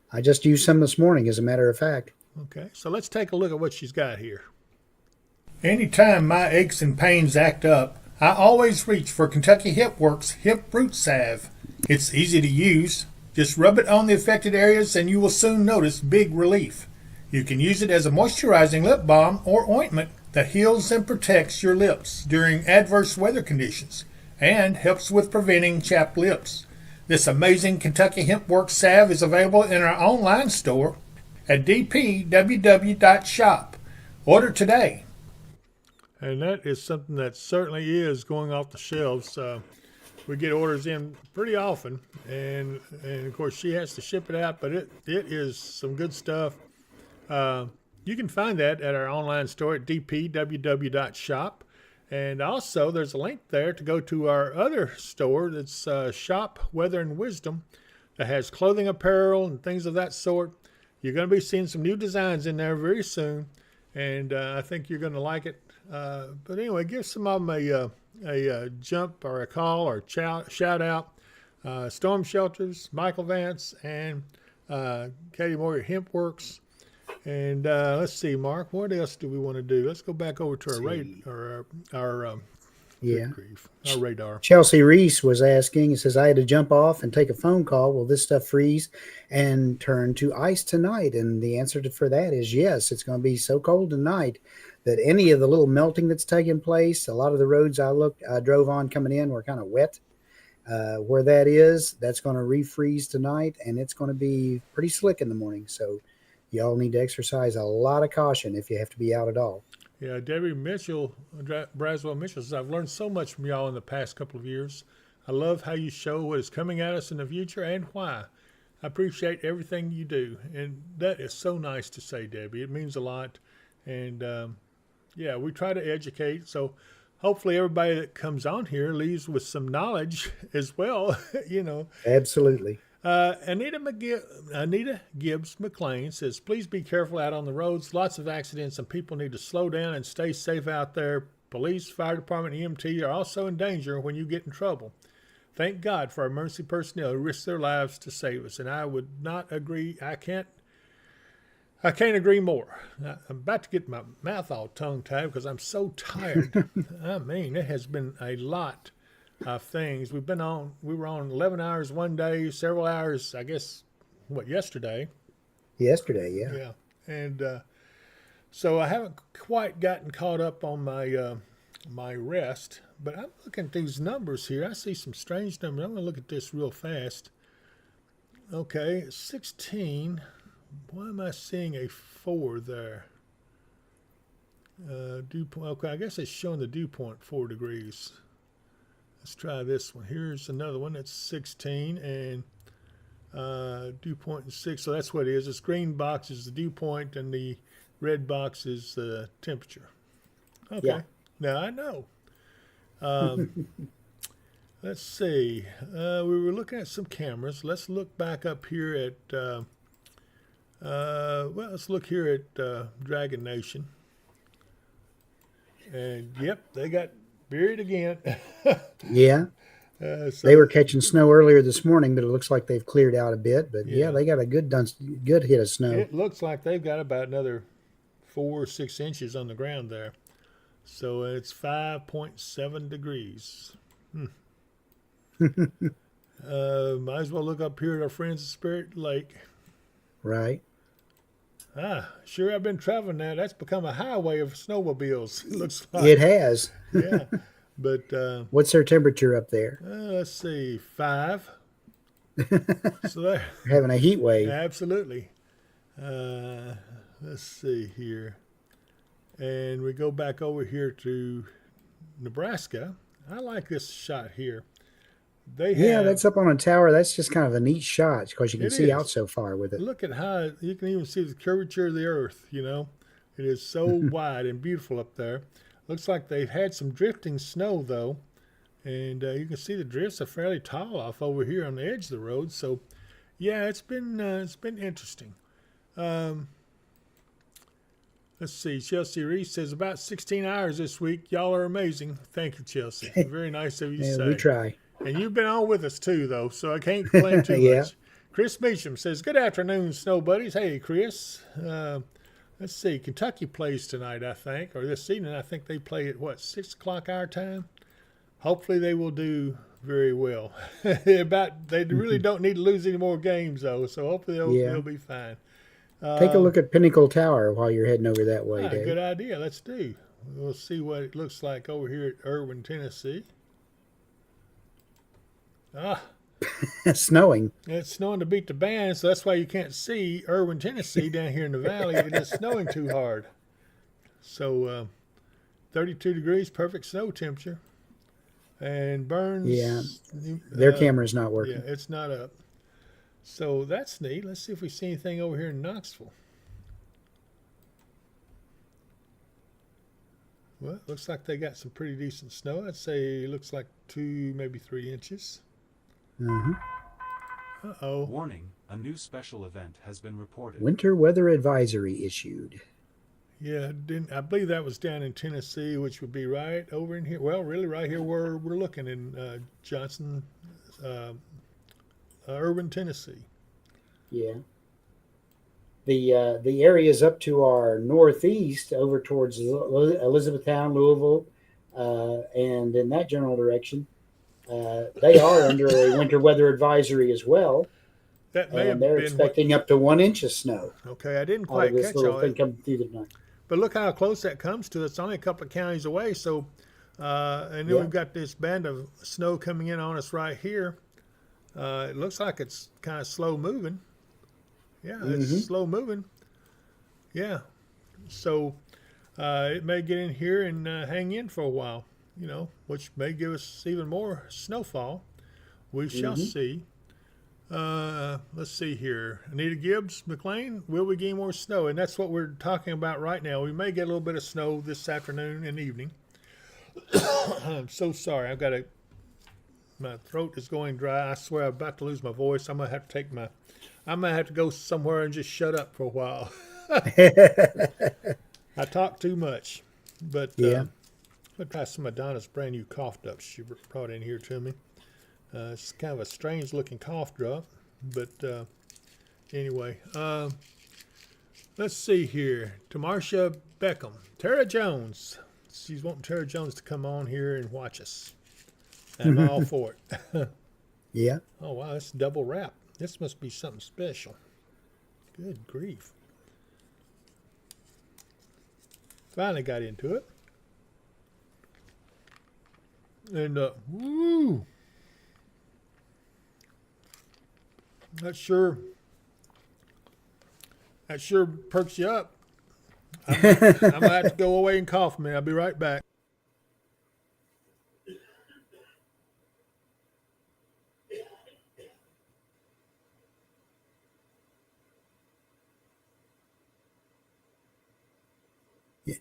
I just used some this morning, as a matter of fact. Okay, so let's take a look at what she's got here. Anytime my aches and pains act up, I always reach for Kentucky Hemp Works Hemp Root Salve. It's easy to use. Just rub it on the affected areas and you will soon notice big relief. You can use it as a moisturizing lip balm or ointment that heals and protects your lips during adverse weather conditions and helps with preventing chapped lips. This amazing Kentucky Hemp Works salve is available in our online store at dpww.shop. Order today. And that is something that certainly is going off the shelves. We get orders in pretty often, and of course she has to ship it out, but it is some good stuff. You can find that at our online store at dpww.shop. And also, there's a link there to go to our other store that's Shop Weather and Wisdom that has clothing, apparel, and things of that sort. You're going to be seeing some new designs in there very soon, and I think you're going to like it. But anyway, give some of them a jump or a call or shout out. Storm Shelters, Michael Vance, and Katie Moyer Hemp Works. And let's see, Mark, what else do we want to do? Let's go back over to our radar. Chelsea Reese was asking, it says, I had to jump off and take a phone call. Will this stuff freeze and turn to ice tonight? And the answer for that is yes. It's going to be so cold tonight that any of the little melting that's taking place, a lot of the roads I drove on coming in were kind of wet. Where that is, that's going to refreeze tonight, and it's going to be pretty slick in the morning. So y'all need to exercise a lot of caution if you have to be out at all. Yeah, Debbie Mitchell, Braswell Mitchell says, I've learned so much from y'all in the past couple of years. I love how you show what is coming at us in the future and why. I appreciate everything you do. And that is so nice to say, Debbie. It means a lot. And, we try to educate. So hopefully everybody that comes on here leaves with some knowledge as well, Absolutely. Anita Gibbs McLean says, please be careful out on the roads. Lots of accidents and people need to slow down and stay safe out there. Police, fire department, EMT are also in danger when you get in trouble. Thank God for our emergency personnel who risk their lives to save us. And I would not agree. I can't I can't agree more. I'm about to get my mouth all tongue-tied because I'm so tired. I mean, it has been a lot of things. We were on 11 hours one day, several hours, I guess, yesterday? Yesterday, yeah. Yeah. And so I haven't quite gotten caught up on my rest, but I'm looking at these numbers here. I see some strange numbers. I'm going to look at this real fast. Okay, 16. Why am I seeing a 4 there? Dew point. Okay, I guess it's showing the dew point 4 degrees. Let's try this one. Here's another one that's 16 and dew point is 6. So that's what it is. This green box is the dew point and the red box is the temperature. Okay. Yeah. Now I know. Let's see. We were looking at some cameras. Let's look back up here at, let's look here at Dragon Nation. And yep, they got buried again. Yeah. So They were catching snow earlier this morning, but it looks like they've cleared out a bit. But Yeah. yeah, they got a good hit of snow. it looks like they've got about another 4 or 6 inches on the ground there. So it's 5.7 degrees. Might as well look up here at our friends at Spirit Lake. Right. Sure, I've been traveling now. That's become a highway of snowmobiles. It looks like. It has. Yeah. But What's their temperature up there? let's see, 5. So there. They're having a heat wave. Absolutely. Let's see here. And we go back over here to Nebraska. I like this shot here. Yeah, that's up on a tower. That's just kind of a neat shot because you can It see is. out so far with it. Look at how you can even see the curvature of the earth, you know. It is so wide and beautiful up there. Looks like they've had some drifting snow, though. And you can see the drifts are fairly tall off over here on the edge of the road. So, yeah, it's been interesting. Let's see. Chelsea Reese says about 16 hours this week. Y'all are amazing. Thank you, Chelsea. Very nice of you to Yeah, say. we try. And you've been on with us too, though, so I can't complain too Yeah. much. Chris Meacham says, "Good afternoon, snow buddies." Hey, Chris. Let's see. Kentucky plays tonight, I think, or this evening. I think they play at 6 o'clock our time. Hopefully, they will do very well. They really don't need to lose any more games, though. So hopefully they'll be fine. Take a look at Pinnacle Tower while you're heading over that way, Dave. Good idea. Let's do. We'll see what it looks like over here at Irwin, Tennessee. Snowing. It's snowing to beat the band, so that's why you can't see Irwin, Tennessee down here in the valley. It is snowing too hard. So 32 degrees, perfect snow temperature. And Burns. Yeah. Their camera's not working. Yeah, it's not up. So that's neat. Let's see if we see anything over here in Knoxville. Well, it looks like they got some pretty decent snow. I'd say it looks like 2, maybe 3 inches. Mm-hmm. Uh-oh. Warning, a new special event has been reported. Winter weather advisory issued. Yeah, I believe that was down in Tennessee, which would be right over in here. Well, really right here where we're looking in Johnson, Irwin, Tennessee. Yeah. The areas up to our northeast over towards Elizabethtown, Louisville, and in that general direction, they are under a winter weather advisory as well. That may have And they're been expecting up to 1 inch of snow. Okay, I didn't Out quite of this catch little all thing that. coming through the night. But look how close that comes to us. It's only a couple of counties away. So, and then Yeah. we've got this band of snow coming in on us right here. It looks like it's kind of slow moving. Yeah, it's slow moving. Yeah. So it may get in here and hang in for a while, which may give us even more snowfall. We shall see. Let's see here. Anita Gibbs, McLean, will we gain more snow? And that's what we're talking about right now. We may get a little bit of snow this afternoon and evening. I'm so sorry. My throat is going dry. I swear I'm about to lose my voice. I'm gonna have to go somewhere and just shut up for a while. I talk too much. But Yeah. I'll try some of Donna's brand new cough drops she brought in here to me. It's kind of a strange looking cough drop, but anyway, Let's see here. Tamarsha Beckham. Tara Jones. She's wanting Tara Jones to come on here and watch us. I'm all for it. Yeah. Oh, wow, that's double wrap. This must be something special. Good grief. Finally got into it. And, woo! That sure perks you up. I'm going to have to go away and cough a minute. I'll be right back.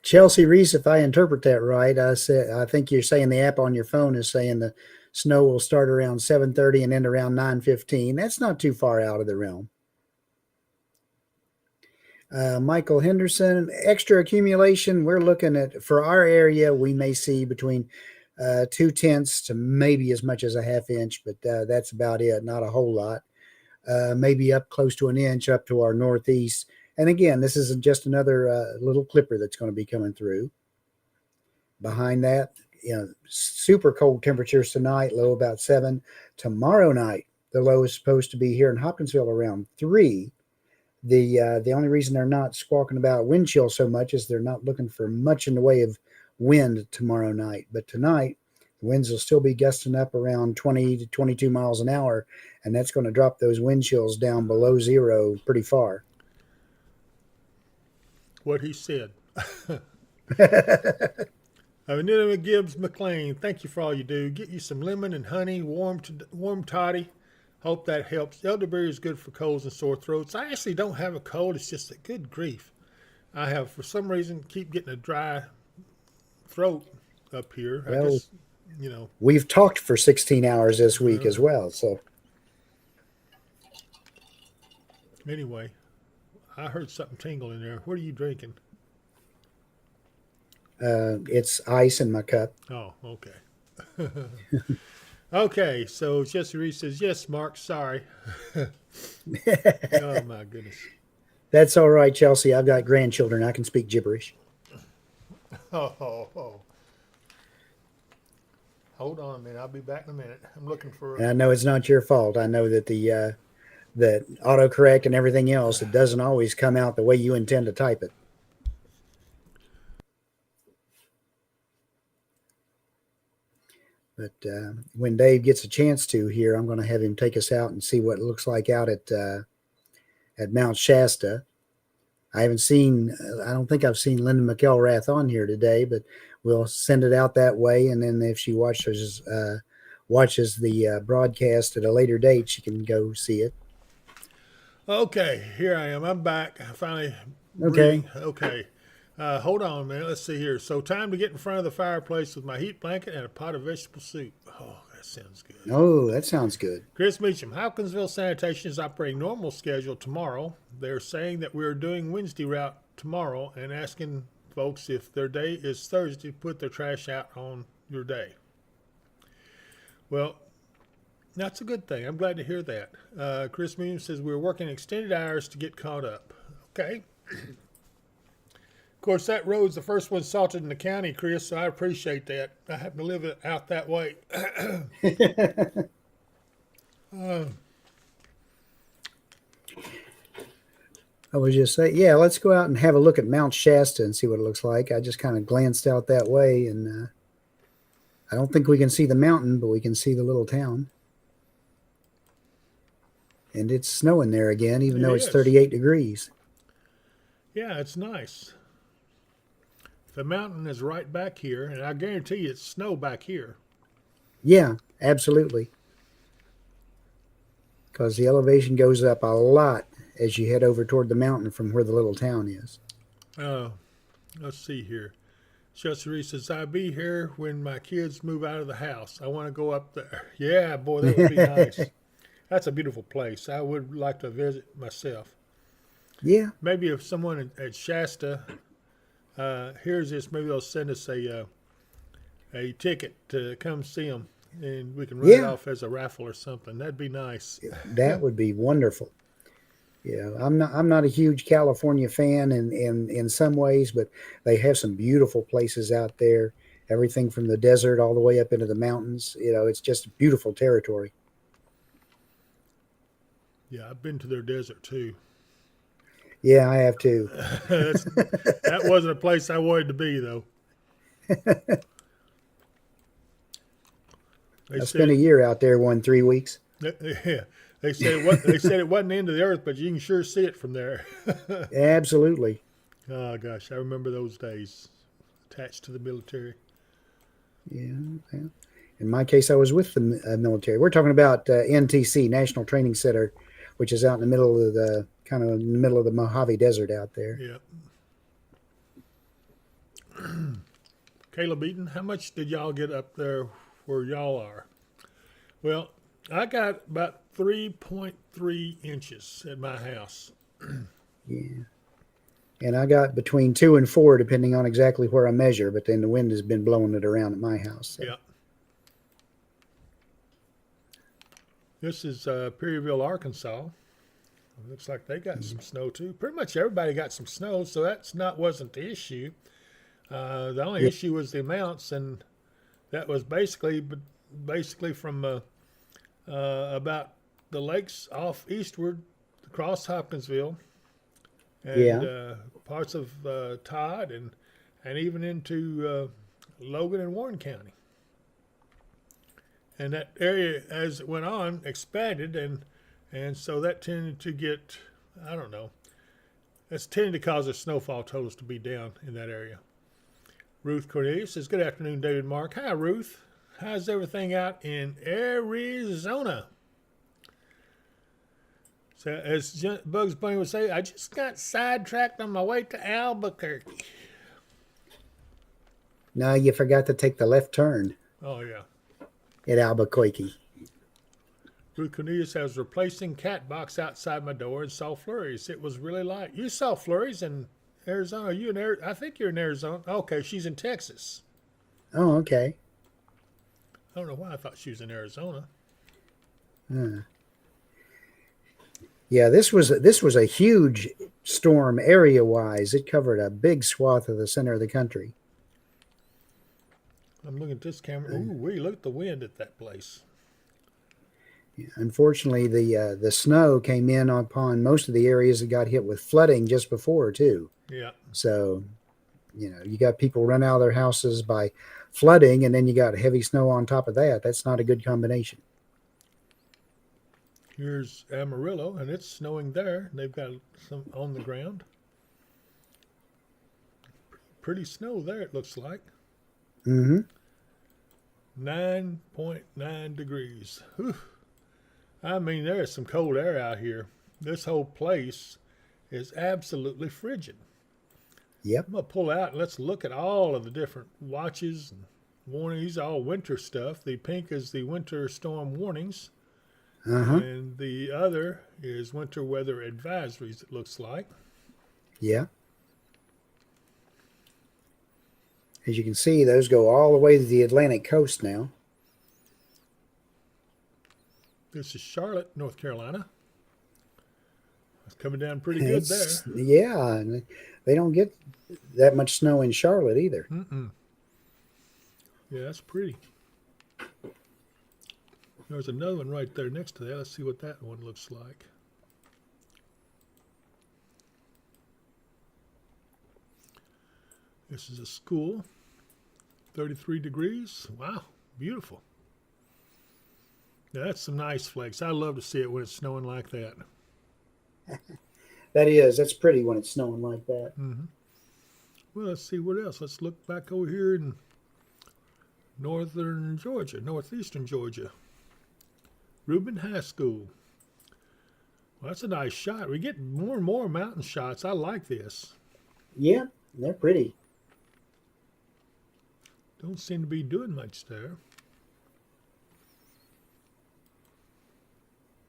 Chelsea Reese, if I interpret that right, I think you're saying the app on your phone is saying the snow will start around 7:30 and end around 9:15. That's not too far out of the realm. Michael Henderson, extra accumulation. We're looking at, for our area, we may see between 2/10 to maybe as much as a half inch, but that's about it. Not a whole lot. Maybe up close to an inch up to our northeast. And again, this is just another little clipper that's going to be coming through. Behind that, super cold temperatures tonight, low about 7. Tomorrow night, the low is supposed to be here in Hopkinsville around 3. The only reason they're not squawking about wind chill so much is they're not looking for much in the way of wind tomorrow night. But tonight, the winds will still be gusting up around 20 to 22 miles an hour, and that's going to drop those wind chills down below zero pretty far. What he said. Anita Gibbs McLean, thank you for all you do. Get you some lemon and honey, warm toddy. Hope that helps. Elderberry is good for colds and sore throats. I actually don't have a cold. It's just a good grief. I have, for some reason, keep getting a dry throat up here. Well, I just, we've talked for 16 hours this week as well. So anyway, I heard something tingle in there. What are you drinking? it's ice in my cup. Oh, okay. Okay, so Jesse Reese says, yes, Mark, sorry. Oh, my goodness. That's all right, Chelsea. I've got grandchildren. I can speak gibberish. Oh. Hold on a minute. I'll be back in a minute. I'm looking for... And I know it's not your fault. I know that the autocorrect and everything else, it doesn't always come out the way you intend to type it. But when Dave gets a chance to here, I'm going to have him take us out and see what it looks like out at Mount Shasta. I don't think I've seen Linda McElrath on here today, but we'll send it out that way. And then if she watches the broadcast at a later date, she can go see it. Okay, here I am. I'm back. I finally... Okay. Okay. Hold on a minute. Let's see here. So time to get in front of the fireplace with my heat blanket and a pot of vegetable soup. Oh, that sounds good. Oh, that sounds good. Chris Meacham, Hopkinsville Sanitation is operating normal schedule tomorrow. They're saying that we're doing Wednesday route tomorrow and asking folks if their day is Thursday, put their trash out on your day. Well, that's a good thing. I'm glad to hear that. Chris Meacham says we're working extended hours to get caught up. Okay. Of course, that road's the first one salted in the county, Chris, so I appreciate that. I happen to live out that way. I would just say, yeah, let's go out and have a look at Mount Shasta and see what it looks like. I just kind of glanced out that way, and I don't think we can see the mountain, but we can see the little town. And it's snowing there again, even though it's 38 degrees. Yeah, it's nice. The mountain is right back here, and I guarantee you it's snow back here. Yeah, absolutely. Because the elevation goes up a lot as you head over toward the mountain from where the little town is. Let's see here. Chelsea says, I'll be here when my kids move out of the house. I want to go up there. Yeah, boy, that would be nice. That's a beautiful place. I would like to visit myself. Yeah. Maybe if someone at Shasta hears this, maybe they'll send us a ticket to come see them, and we can run it off as a raffle or something. That'd be nice. That would be wonderful. Yeah, I'm not a huge California fan in some ways, but they have some beautiful places out there. Everything from the desert all the way up into the mountains. It's just beautiful territory. Yeah, I've been to their desert too. Yeah, I have too. That wasn't a place I wanted to be though. They I said spent a it. year out there 3 weeks. Yeah, they said what they said it wasn't the end of the earth, but you can sure see it from there. Absolutely. Oh gosh, I remember those days attached to the military. Yeah. Yeah. In my case, I was with the military. We're talking about NTC, National Training Center, which is out in the middle of the kind of in the middle of the Mojave Desert out there. Yeah. Caleb Eaton, how much did y'all get up there where y'all are? Well, I got about 3.3 inches at my house. Yeah. And I got between 2 and 4, depending on exactly where I measure. But then the wind has been blowing it around at my house. So. Yeah. This is Perryville, Arkansas. Looks like they got some snow too. Pretty much everybody got some snow, so wasn't the issue. The only issue was the amounts, and that was basically from about the lakes off eastward across Hopkinsville, and parts of Todd, and even into Logan and Warren County. And that area, as it went on, expanded, and so that tended to get, I don't know, that's tended to cause the snowfall totals to be down in that area. Ruth Cornelius says, "Good afternoon, David Mark." Hi, Ruth. How's everything out in Arizona? So, as Bugs Bunny would say, I just got sidetracked on my way to Albuquerque. No, you forgot to take the left turn Oh, yeah. at Albuquerque. Ruth Cornelius says, replacing cat box outside my door and saw flurries. It was really light. You saw flurries in Arizona. Are you in Arizona? I think you're in Arizona. Okay, she's in Texas. Oh, okay. I don't know why I thought she was in Arizona. Yeah, this was a huge storm area wise. It covered a big swath of the center of the country. I'm looking at this camera. Ooh, look at the wind at that place. Unfortunately, the snow came in upon most of the areas that got hit with flooding just before too. Yeah. So, you got people run out of their houses by flooding, and then you got heavy snow on top of that. That's not a good combination. Here's Amarillo, and it's snowing there. They've got some on the ground. Pretty snow there, it looks like. Mm-hmm. 9.9 degrees. Whew. I mean, there is some cold air out here. This whole place is absolutely frigid. Yep. I'm going to pull out and let's look at all of the different watches and warnings. These are all winter stuff. The pink is the winter storm warnings. Uh-huh. And the other is winter weather advisories, it looks like. Yeah. As you can see, those go all the way to the Atlantic coast now. This is Charlotte, North Carolina. It's coming down pretty good there. Yeah, and they don't get that much snow in Charlotte either. Mm-mm. Yeah, that's pretty. There's another one right there next to that. Let's see what that one looks like. This is a school. 33 degrees. Wow, beautiful. Now, that's some nice flakes. I love to see it when it's snowing like that. That's pretty when it's snowing like that. Mm-hmm. Well, let's see what else. Let's look back over here in northeastern Georgia. Reuben High School. Well, that's a nice shot. We get more and more mountain shots. I like this. Yeah, they're pretty. Don't seem to be doing much there.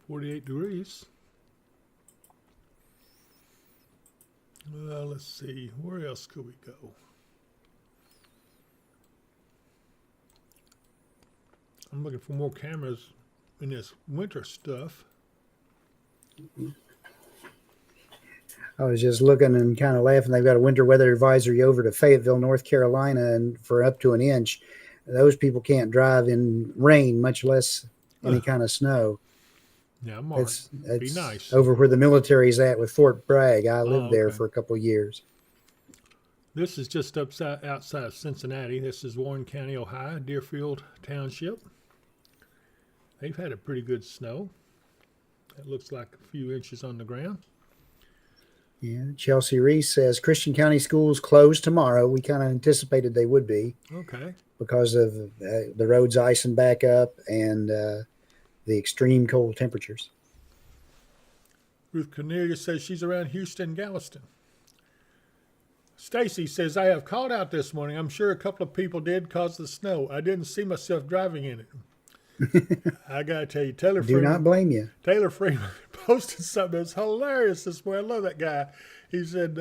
48 degrees. Well, let's see. Where else could we go? I'm looking for more cameras in this winter stuff. I was just looking and kind of laughing. They've got a winter weather advisory over to Fayetteville, North Carolina, and for up to an inch. Those people can't drive in rain, much less any kind of snow. Yeah, Mark. Be It's nice. over where the military's at with Fort Bragg. I lived there Okay. for a couple of years. This is just outside of Cincinnati. This is Warren County, Ohio, Deerfield Township. They've had a pretty good snow. It looks like a few inches on the ground. Yeah, Chelsea Reese says Christian County schools closed tomorrow. We kind of anticipated they would be Okay. because of the roads icing back up and the extreme cold temperatures. Ruth Cornelia says she's around Houston, Galveston. Stacy says, I have called out this morning. I'm sure a couple of people did because of the snow. I didn't see myself driving in it. I got to tell you, Taylor Do not blame you. Taylor Freeman posted something that's hilarious this morning. I love that guy. He said,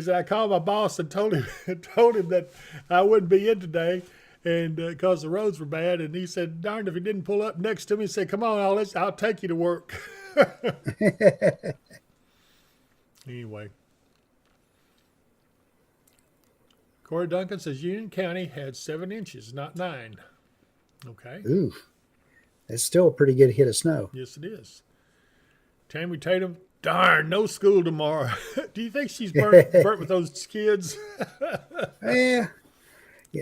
I called my boss and told him that I wouldn't be in today and because the roads were bad. And he said, darned if he didn't pull up next to me and say, come on, I'll take you to work. Anyway. Corey Duncan says Union County had 7 inches, not 9. Okay. Ooh, that's still a pretty good hit of snow. Yes, it is. Tammy Tatum, darn, no school tomorrow. Do you think she's burnt with those kids? Yeah,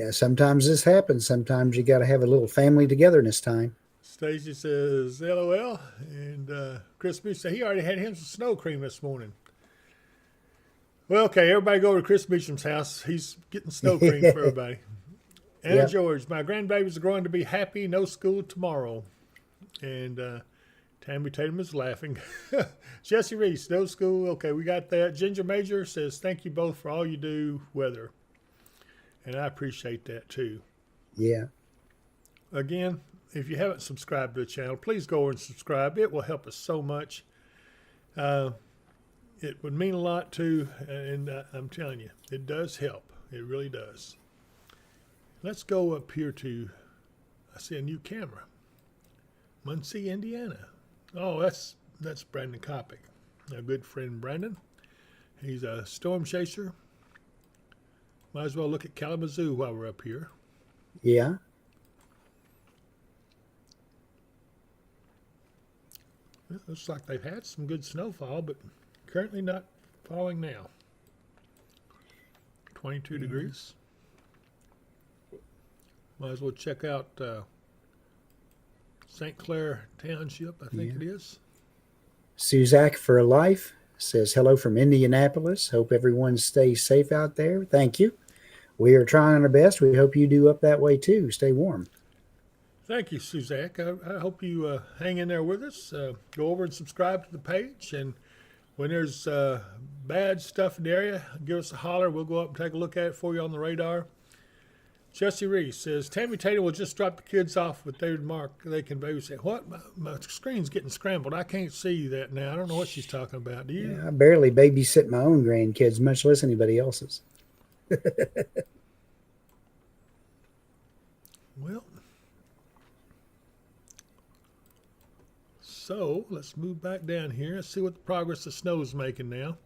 sometimes this happens. Sometimes you got to have a little family togetherness time. Stacy says, LOL. And Chris Beach said he already had him some snow cream this morning. Well, okay, everybody go to Chris Beecham's house. He's getting snow cream for everybody. Anna Yep. George, my grandbabies are going to be happy. No school tomorrow. And Tammy Tatum is laughing. Jesse Reese, no school. Okay, we got that. Ginger Major says, thank you both for all you do, weather. And I appreciate that too. Yeah. Again, if you haven't subscribed to the channel, please go over and subscribe. It will help us so much. It would mean a lot too, and I'm telling you, it does help. It really does. Let's go up here to, I see a new camera. Muncie, Indiana. Oh, that's Brandon Kopic, a good friend Brandon. He's a storm chaser. Might as well look at Kalamazoo while we're up here. Yeah. It looks like they've had some good snowfall, but currently not falling now. 22 degrees. Might as well check out St. Clair Township, I think it is. Suzak for life says hello from Indianapolis. Hope everyone stays safe out there. Thank you. We are trying our best. We hope you do up that way too. Stay warm. Thank you, Suzak. I hope you hang in there with us. Go over and subscribe to the page. And when there's bad stuff in the area, give us a holler. We'll go up and take a look at it for you on the radar. Jesse Reese says, Tammy Tatum will just drop the kids off with David Mark. They can babysit. What? My screen's getting scrambled. I can't see that now. I don't know what she's talking about. Do you? Yeah, I barely babysit my own grandkids, much less anybody else's. Well, so let's move back down here. Let's see what the progress the snow's making now.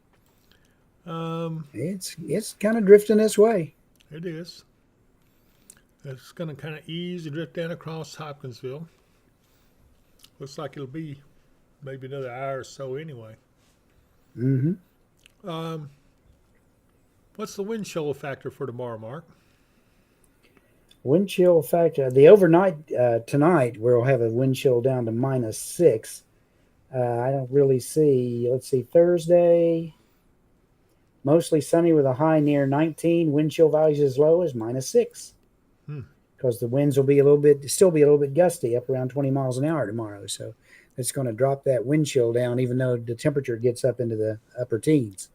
It's kind of drifting this way. It is. It's going to kind of ease and drift down across Hopkinsville. Looks like it'll be maybe another hour or so anyway. Mm-hmm. What's the wind chill factor for tomorrow, Mark? Wind chill factor. The overnight tonight, we'll have a wind chill down to -6. I don't really see. Let's see. Thursday, mostly sunny with a high near 19. Wind chill values as low as -6. Because the winds will be still be a little bit gusty, up around 20 miles an hour tomorrow. So it's going to drop that wind chill down, even though the temperature gets up into the upper teens.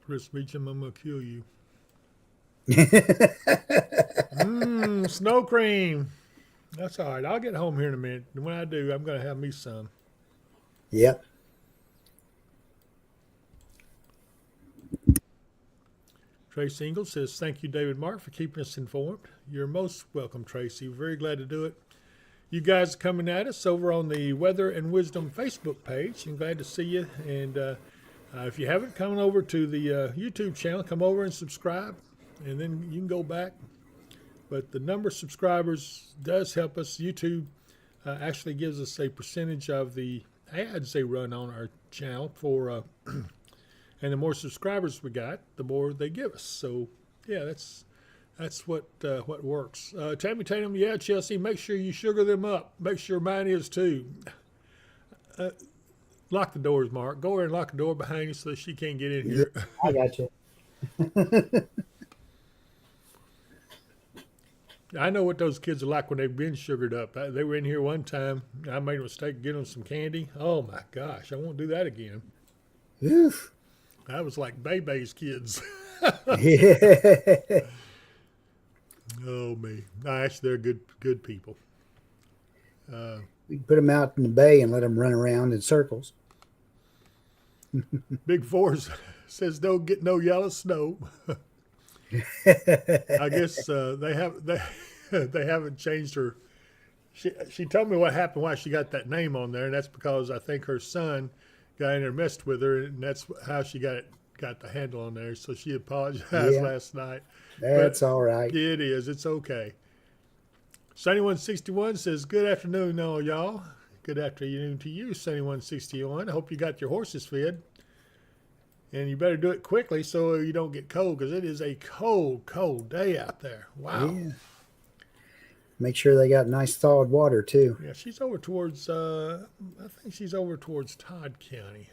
Chris Beecham, I'm going to kill you. Snow cream. That's all right. I'll get home here in a minute. And when I do, I'm going to have me some. Yep. Tracy Ingalls says, thank you, David Mark, for keeping us informed. You're most welcome, Tracy. We're very glad to do it. You guys are coming at us over on the Weather and Wisdom Facebook page. I'm glad to see you. And if you haven't, come over to the YouTube channel. Come over and subscribe, and then you can go back. But the number of subscribers does help us. YouTube actually gives us a percentage of the ads they run on our channel for, and the more subscribers we got, the more they give us. So yeah, that's what works. Tammy Tatum, yeah, Chelsea, make sure you sugar them up. Make sure mine is too. Lock the doors, Mark. Go over and lock the door behind you so she can't get in here. I got you. I know what those kids are like when they've been sugared up. They were in here one time. I made a mistake of getting them some candy. Oh my gosh, I won't do that again. Oof. I was like Bebe's kids. Yeah. Oh me. No, actually, they're good people. We can put them out in the bay and let them run around in circles. Big Fours says don't get no yellow snow. I guess they haven't changed her. She told me what happened, why she got that name on there, and that's because I think her son got in there, messed with her, and that's how she got the handle on there. So she apologized last night. That's all right. It is. It's okay. Sunny161 says, good afternoon, all y'all. Good afternoon to you, Sunny161. I hope you got your horses fed. And you better do it quickly so you don't get cold, because it is a cold, cold day out there. Wow. Yeah. Make sure they got nice thawed water too. Yeah, she's over towards, I think she's over towards Todd County.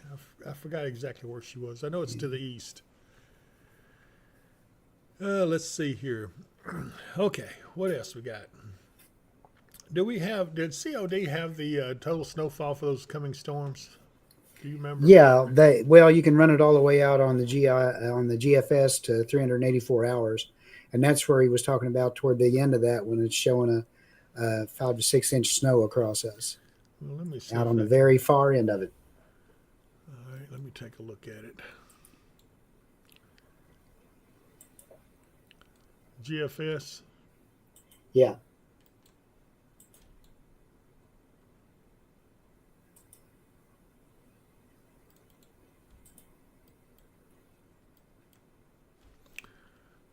I forgot exactly where she was. I know it's to the east. Let's see here. Okay, what else we got? Did COD have the total snowfall for those coming storms? Do you remember? Yeah, you can run it all the way out on the GFS to 384 hours, and that's where he was talking about toward the end of that when it's showing a 5 to 6 inch snow across us. Well, let me see out on the very far end of it. All right, let me take a look at it. GFS. Yeah.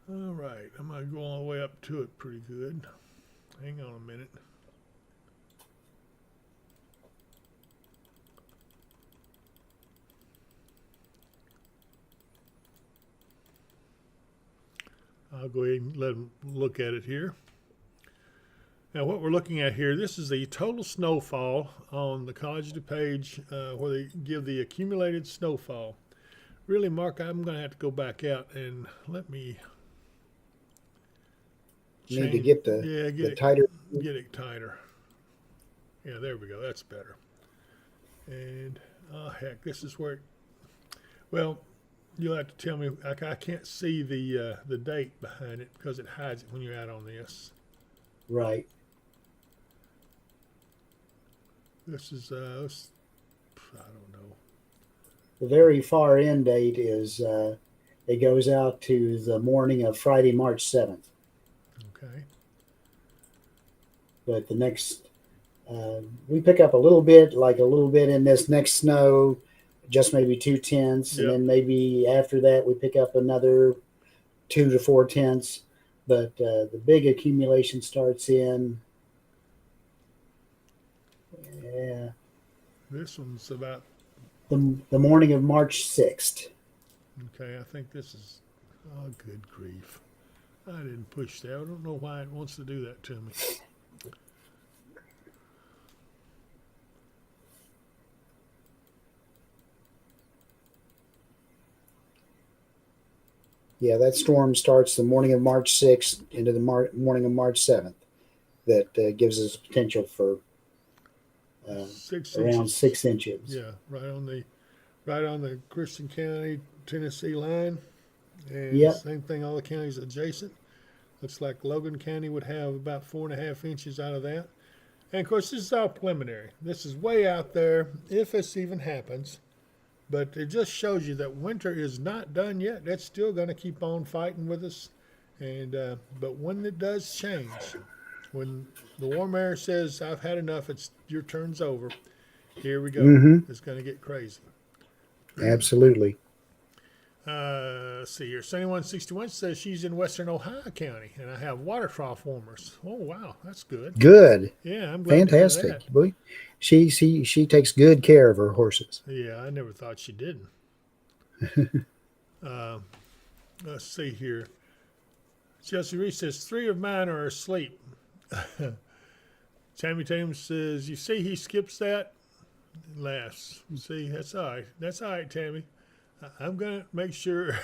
All right, I'm going to go all the way up to it pretty good. Hang on a minute. I'll go ahead and let them look at it here. Now what we're looking at here, this is the total snowfall on the College page where they give the accumulated snowfall. Really, Mark, I'm going to have to go back out and let me... Need to get the tighter. Get it tighter. Yeah, there we go. That's better. And oh heck, this is where. Well, you'll have to tell me. I can't see the date behind it because it hides it when you're out on this. Right. This is I don't know. The very far end date is it goes out to the morning of Friday, March 7th. Okay. But the next, we pick up a little bit in this next snow, just maybe 2/10, and then maybe after that we pick up another 2 to 4/10. But the big accumulation starts in. Yeah. This one's about the morning of March 6th. Okay, I think this is. Oh, good grief! I didn't push that. I don't know why it wants to do that to me. Yeah, that storm starts the morning of March 6th into the morning of March 7th. That gives us potential for 6 around inches. 6 inches. Yeah, right on the Christian County, Tennessee line. And same thing, all the counties adjacent. Looks like Logan County would have about 4.5 inches out of that. And of course, this is all preliminary. This is way out there. If this even happens, But it just shows you that winter is not done yet. It's still going to keep on fighting with us. And but when it does change, when the warm air says, I've had enough, it's your turn's over, here we go. Mm-hmm. It's going to get crazy. Absolutely. Let's see here. 7161 says she's in western Ohio County, and I have water trough warmers. Oh, wow. That's good. Good. Yeah, I'm glad to hear Fantastic. that. Boy, she takes good care of her horses. Yeah, I never thought she didn't. Let's see here. Chelsea Reese says 3 of mine are asleep. Tammy Tatum says, you see he skips that? Laughs. See, that's all right. That's all right, Tammy. I'm going to make sure.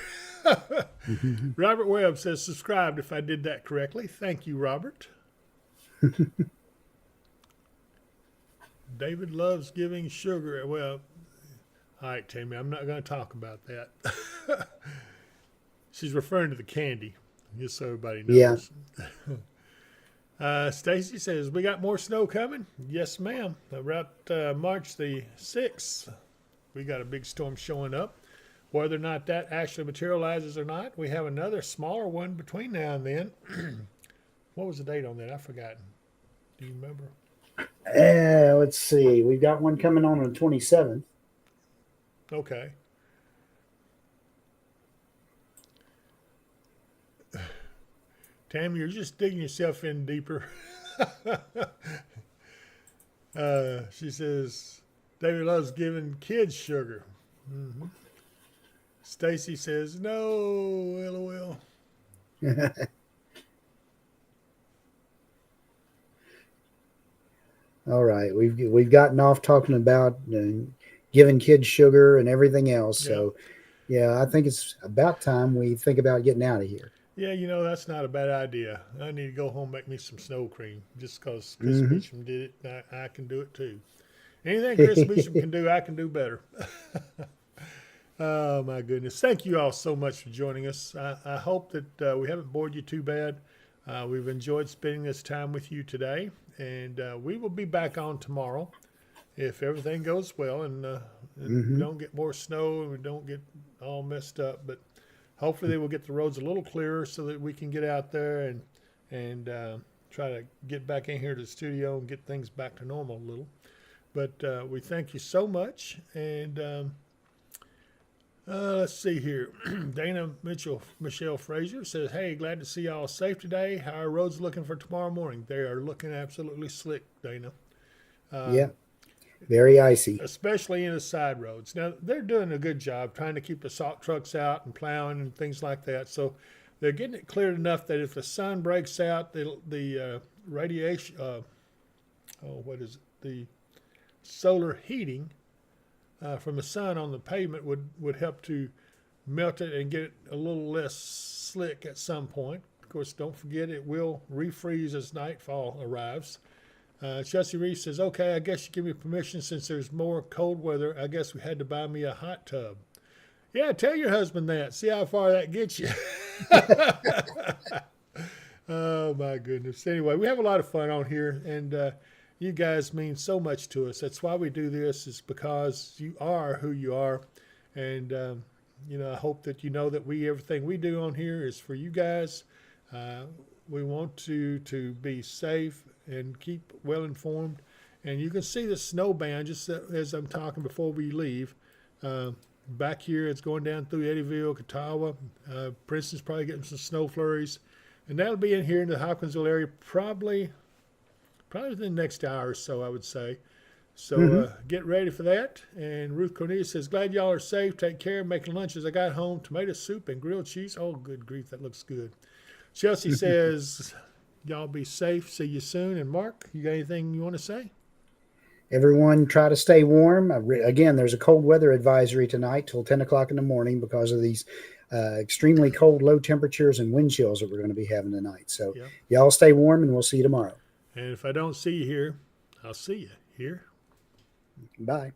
Robert Webb says subscribed if I did that correctly. Thank you, Robert. David loves giving sugar. Well, all right, Tammy, I'm not going to talk about that. She's referring to the candy, just so everybody knows. Yeah. Stacy says, we got more snow coming? Yes, ma'am. About March the 6th, we got a big storm showing up. Whether or not that actually materializes or not, we have another smaller one between now and then. What was the date on that? I've forgotten. Do you remember? Let's see. We've got one coming on the 27th. Okay. Tammy, you're just digging yourself in deeper. She says, David loves giving kids sugar. Mm-hmm. Stacy says, no, LOL. All right, we've gotten off talking about giving kids sugar and everything else. Yeah. So, yeah, I think it's about time we think about getting out of here. Yeah, that's not a bad idea. I need to go home and make me some snow cream just because Chris Beecham did it. I can do it too. Anything Chris Beecham can do, I can do better. Oh, my goodness. Thank you all so much for joining us. I hope that we haven't bored you too bad. We've enjoyed spending this time with you today, and we will be back on tomorrow if everything goes well and we don't get more snow and we don't get all messed up. But hopefully they will get the roads a little clearer so that we can get out there and try to get back in here to the studio and get things back to normal a little. But we thank you so much, and let's see here. Dana Michelle Frazier says, hey, glad to see y'all safe today. How are roads looking for tomorrow morning? They are looking absolutely slick, Dana. Yeah, very icy. Especially in the side roads. Now, they're doing a good job trying to keep the salt trucks out and plowing and things like that. So they're getting it cleared enough that if the sun breaks out, the radiation, the solar heating from the sun on the pavement would help to melt it and get it a little less slick at some point. Of course, don't forget it will refreeze as nightfall arrives. Chelsea Reese says, okay, I guess you give me permission since there's more cold weather. I guess we had to buy me a hot tub. Yeah, tell your husband that. See how far that gets you. Oh, my goodness. Anyway, we have a lot of fun on here, and you guys mean so much to us. That's why we do this, is because you are who you are. And, I hope that you know that everything we do on here is for you guys. We want to be safe and keep well informed. And you can see the snow band just as I'm talking before we leave. Back here, it's going down through Eddyville, Catawba. Princeton's probably getting some snow flurries. And that'll be in here in the Hopkinsville area probably within the next hour or so, I would say. So get ready for that. And Ruth Cornelius says, glad y'all are safe. Take care. Making lunch as I got home. Tomato soup and grilled cheese. Oh, good grief. That looks good. Chelsea says, y'all be safe. See you soon. And Mark, you got anything you want to say? Everyone try to stay warm. Again, there's a cold weather advisory tonight till 10 o'clock in the morning because of these extremely cold, low temperatures and wind chills that we're going to be having tonight. So y'all stay warm, and we'll see you tomorrow. And if I don't see you here, I'll see you here. Bye.